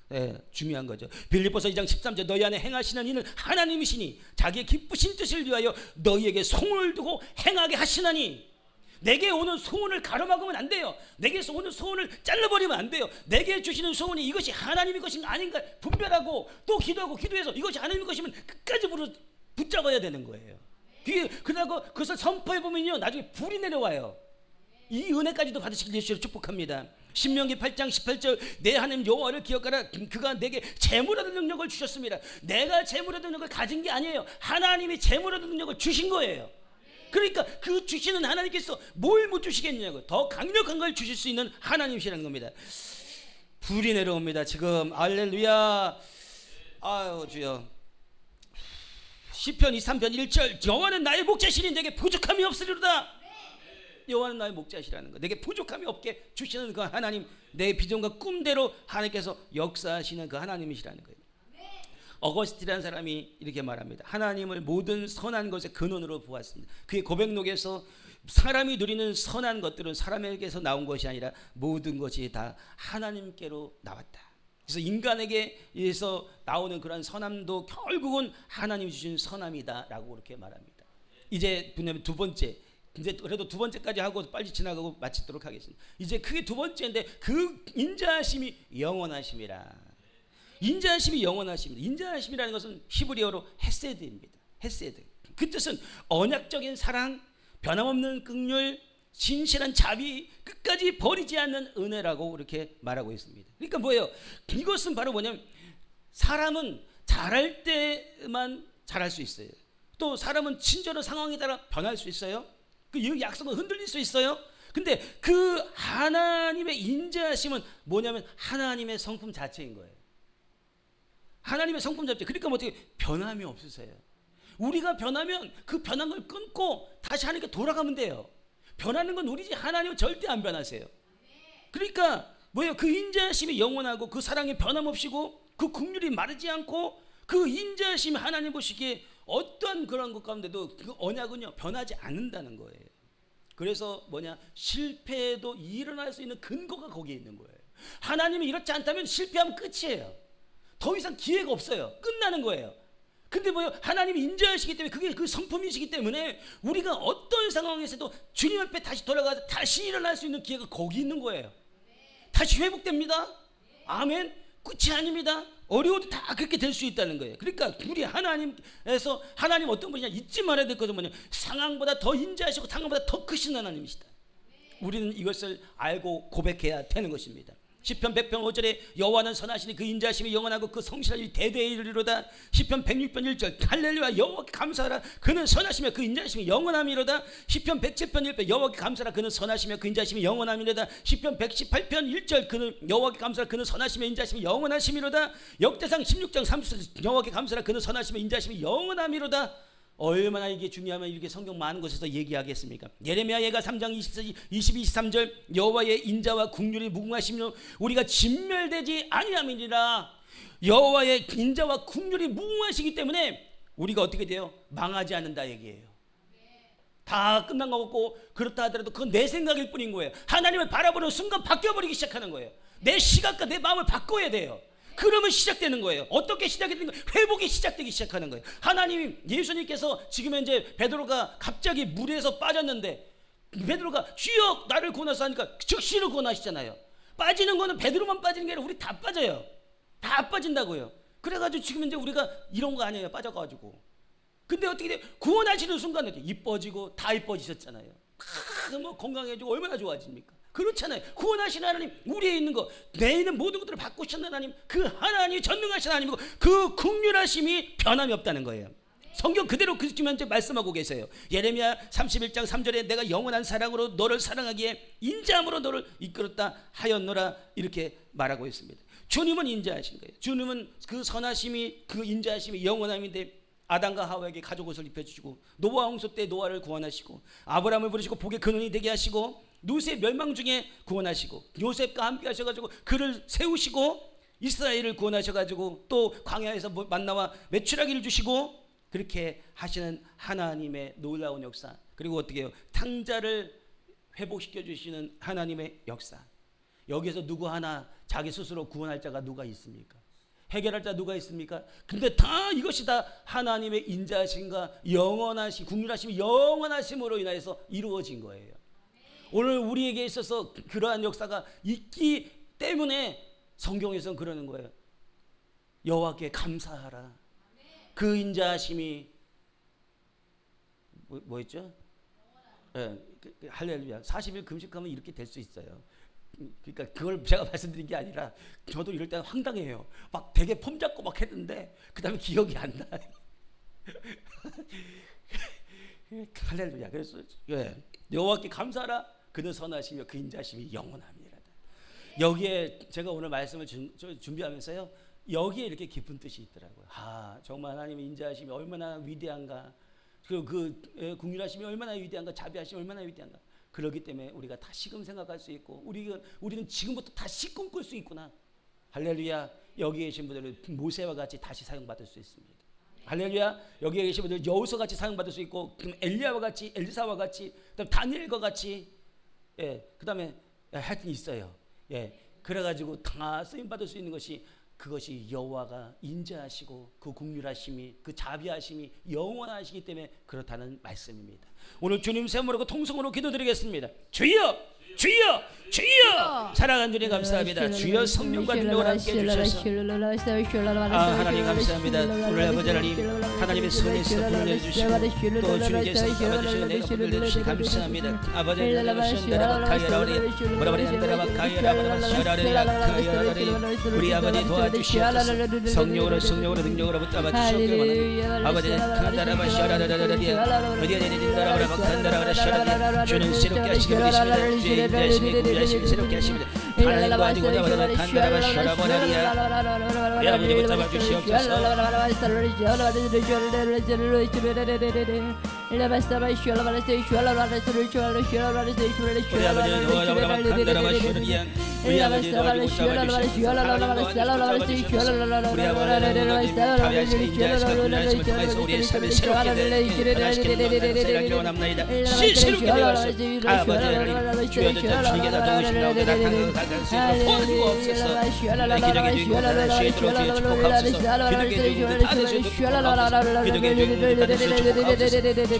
중요한 거죠. 빌립보서 2장 13절 너희 안에 행하시는 이는 하나님이시니 자기의 기쁘신 뜻을 위하여 너희에게 소원을 두고 행하게 하시나니. 내게 오는 소원을 가로막으면 안 돼요. 내게서 오는 소원을 잘라버리면 안 돼요. 내게 주시는 소원이 이것이 하나님의 것인가 아닌가 분별하고 또 기도하고 기도해서 이것이 하나님의 것이면 끝까지 붙잡아야 되는 거예요. 그러고 그것을 선포해보면요 나중에 불이 내려와요. 이 은혜까지도 받으시길 예수로 축복합니다. 신명기 8장 18절 내 하나님 여호와를 기억하라. 그가 내게 재물 얻는 능력을 주셨습니다. 내가 재물 얻는 능력을 가진 게 아니에요. 하나님이 재물 얻는 능력을 주신 거예요. 그러니까 그 주시는 하나님께서 뭘 못 주시겠냐고 더 강력한 걸 주실 수 있는 하나님이시라는 겁니다. 불이 내려옵니다. 지금 할렐루야. 아유 주여. 시편 23편 1절 여호와는 나의 목자시니 내게 부족함이 없으리로다. 여호와는 나의 목자시라는 거. 내게 부족함이 없게 주시는 그 하나님, 내 비전과 꿈대로 하나님께서 역사하시는 그 하나님이시라는 거예요. 어거스틴이라는 사람이 이렇게 말합니다. 하나님을 모든 선한 것의 근원으로 보았습니다. 그의 고백록에서 사람이 누리는 선한 것들은 사람에게서 나온 것이 아니라 모든 것이 다 하나님께로 나왔다. 그래서 인간에게서 나오는 그런 선함도 결국은 하나님이 주신 선함이다라고 그렇게 말합니다. 이제 두 번째, 이제 그래도 두 번째까지 하고 빨리 지나가고 마치도록 하겠습니다. 이제 그게 두 번째인데 그 인자하심이 영원하심이라. 인자하심이 영원하심이다. 인자하심이라는 것은 히브리어로 헤세드입니다. 헤세드. 그 뜻은 언약적인 사랑, 변함없는 긍휼, 진실한 자비, 끝까지 버리지 않는 은혜라고 이렇게 말하고 있습니다. 그러니까 뭐예요? 이것은 바로 뭐냐면 사람은 잘할 때만 잘할 수 있어요. 또 사람은 친절한 상황에 따라 변할 수 있어요. 그 약속은 흔들릴 수 있어요. 근데 그 하나님의 인자하심은 뭐냐면 하나님의 성품 자체인 거예요. 하나님의 성품 자체. 그러니까 뭐 어떻게 변함이 없으세요. 우리가 변하면 그 변한 걸 끊고 다시 하나님께 돌아가면 돼요. 변하는 건 우리지 하나님은 절대 안 변하세요. 그러니까 뭐예요? 그 인자하심이 영원하고 그 사랑이 변함없이고 그 긍휼이 마르지 않고 그 인자하심이 하나님 보시기에 어떤 그런 것 가운데도 그 언약은요 변하지 않는다는 거예요. 그래서 뭐냐 실패도 일어날 수 있는 근거가 거기에 있는 거예요. 하나님이 이렇지 않다면 실패하면 끝이에요. 더 이상 기회가 없어요. 끝나는 거예요. 근데 뭐요? 하나님이 인자하시기 때문에 그게 그 성품이시기 때문에 우리가 어떤 상황에서도 주님 앞에 다시 돌아가서 다시 일어날 수 있는 기회가 거기 있는 거예요. 다시 회복됩니다. 아멘. 끝이 아닙니다. 어려워도 다 그렇게 될 수 있다는 거예요. 그러니까 우리 하나님에서 하나님 어떤 분이냐 잊지 말아야 될 것은 뭐냐 상황보다 더 인자하시고 상황보다 더 크신 하나님이시다. 우리는 이것을 알고 고백해야 되는 것입니다. 시편 100편 5절에 여호와는 선하시니 그 인자하심이 영원하고 그 성실하심이 대대에 이르리로다. 시편 106편 1절 할렐루야 여호와께 감사하라 그는 선하시며 그 인자하심이 영원함이로다. 시편 107편 1절 여호와께 감사하라 그는 선하시며 그 인자하심이 영원함이로다. 시편 118편 1절 그는 여호와께 감사하라 그는 선하시며 인자하심이 영원하심이로다. 역대상 16장 30절 여호와께 감사하라 그는 선하시며 인자하심이 영원함이로다. 얼마나 이게 중요하면 이렇게 성경 많은 곳에서 얘기하겠습니까? 예레미야 예가 3장 22, 23절 여호와의 인자와 국률이 무궁하시며 우리가 진멸되지 아니함이니라. 여호와의 인자와 국률이 무궁하시기 때문에 우리가 어떻게 돼요? 망하지 않는다 얘기예요. 다 끝난 거 같고 그렇다 하더라도 그건 내 생각일 뿐인 거예요. 하나님을 바라보는 순간 바뀌어버리기 시작하는 거예요. 내 시각과 내 마음을 바꿔야 돼요. 그러면 시작되는 거예요. 어떻게 시작이 되는 거예요? 회복이 시작되기 시작하는 거예요. 하나님이 예수님께서 지금 이제 베드로가 갑자기 물에서 빠졌는데 베드로가 주여 나를 구원하소서 하니까 즉시로 구원하시잖아요. 빠지는 거는 베드로만 빠지는 게 아니라 우리 다 빠져요. 다 빠진다고요. 그래가지고 지금 이제 우리가 이런 거 아니에요. 빠져가지고. 근데 어떻게 돼요? 구원하시는 순간에 이뻐지고 다 이뻐지셨잖아요. 뭐 건강해지고 얼마나 좋아집니까? 그렇잖아요. 구원하신 하나님 우리에 있는 거 내 있는 모든 것들을 바꾸신 하나님 그 하나님이 전능하신 하나님이고 그 긍휼하심이 변함이 없다는 거예요. 성경 그대로 지금 현재 말씀하고 계세요. 예레미야 31장 3절에 내가 영원한 사랑으로 너를 사랑하기에 인자함으로 너를 이끌었다 하였노라 이렇게 말하고 있습니다. 주님은 인자하신 거예요. 주님은 그 선하심이 그 인자하심이 영원함인데 아담과 하와에게 가죽 옷을 입혀주시고 노아 홍수 때 노아를 구원하시고 아브라함을 부르시고 복의 근원이 되게 하시고 노스의 멸망 중에 구원하시고 요셉과 함께 하셔가지고 그를 세우시고 이스라엘을 구원하셔가지고 또 광야에서 만나와 메추라기를 주시고 그렇게 하시는 하나님의 놀라운 역사 그리고 어떻게 해요? 탕자를 회복시켜 주시는 하나님의 역사. 여기서 누구 하나 자기 스스로 구원할 자가 누가 있습니까? 해결할 자 누가 있습니까? 근데 다 이것이 다 하나님의 인자하심과 영원하심, 국률하심, 영원하심으로 인하여서 이루어진 거예요. 오늘 우리에게 있어서 그러한 역사가 있기 때문에 성경에서는 그러는 거예요. 여호와께 감사하라. 그 인자하심이 뭐였죠? 네, 할렐루야. 40일 금식하면 이렇게 될 수 있어요. 그러니까 그걸 제가 말씀드린 게 아니라 저도 이럴 때는 황당해요. 막 되게 폼 잡고 막 했는데 그 다음에 기억이 안 나. 할렐루야. 그래서 여호와께 감사하라. 그는 선하시며 그 인자심이 영원합니다. 여기에 제가 오늘 말씀을 준비하면서요. 여기에 이렇게 깊은 뜻이 있더라고요. 정말 하나님의 인자하심이 얼마나 위대한가. 그 긍휼하심이 얼마나 위대한가. 자비하심이 얼마나 위대한가. 그렇기 때문에 우리가 다시금 생각할 수 있고 우리는 지금부터 다시 꿈꿀 수 있구나. 할렐루야. 여기 계신 분들은 모세와 같이 다시 사용받을 수 있습니다. 할렐루야. 여기 계신 분들은 여호수아 같이 사용받을 수 있고 엘리야와 같이 엘리사와 같이 그다음 다니엘과 같이 그 다음에 하여튼 있어요. 그래가지고 다 쓰임받을 수 있는 것이 그것이 여호와가 인자하시고 그 긍휼하심이 그 자비하심이 영원하시기 때문에 그렇다는 말씀입니다. 오늘 주님 세모르고 통성으로 기도드리겠습니다. 주여 주여 주여 사랑하는 주님 감사합니다. 주여 성령과 능력을 함께 해주셔서 하나님 감사합니다. 오늘 아버지 하나님 하나님의 선에서 불러주시고 또 주님께서 아버지 내가 불러주시 감사합니다. 아버지 우리 아버지 도와주시옵소서. 성령으로 능력으로부터 아버지 주는 새롭게 하시기 바랍니다. 인자심이 새롭게 하십니다. 하나님과 아니고 나와는 간다라바 샤라보나리야. 내 아버지 붙잡아 주시옵소서. 우리 아버지 도와주라바 간다라바 샤라리야. 우리 아버지 도와주고 붙잡아 주시옵소서. 우리 아버지 자비하시고 인자하시고 긍휼하심을 통해서 우리의 삶을 새롭게 되게 원합나이다. 새롭게 되어서 아버지 하나님 주여 주님께 나타오신 가운데 나타날 수 있도록 도와주옵소서. 기적의 주인공을 시도록 주여 축복하옵소서. 기적의 주인공을 다 되시도록 축복하옵소서. 기적의 주인공을 다 되시도록 축복하옵소서.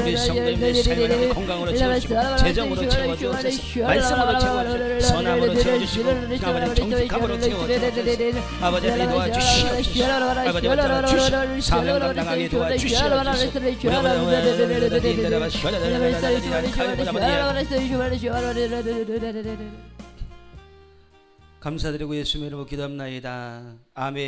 우리 성도님의 생활을 건강으로 채워주시고 재정으로 채워주옵소서. 말씀으로 채워주시고 선함으로 채워주시고 아버지 정직함으로 채워주옵소서. 아버지 하나님 도와주시옵소서. 아버지 도와주시옵소서. 사명 감당하게 도와주시옵소서. 감사드리고 예수님의 이름으로 기도합나이다. 아멘.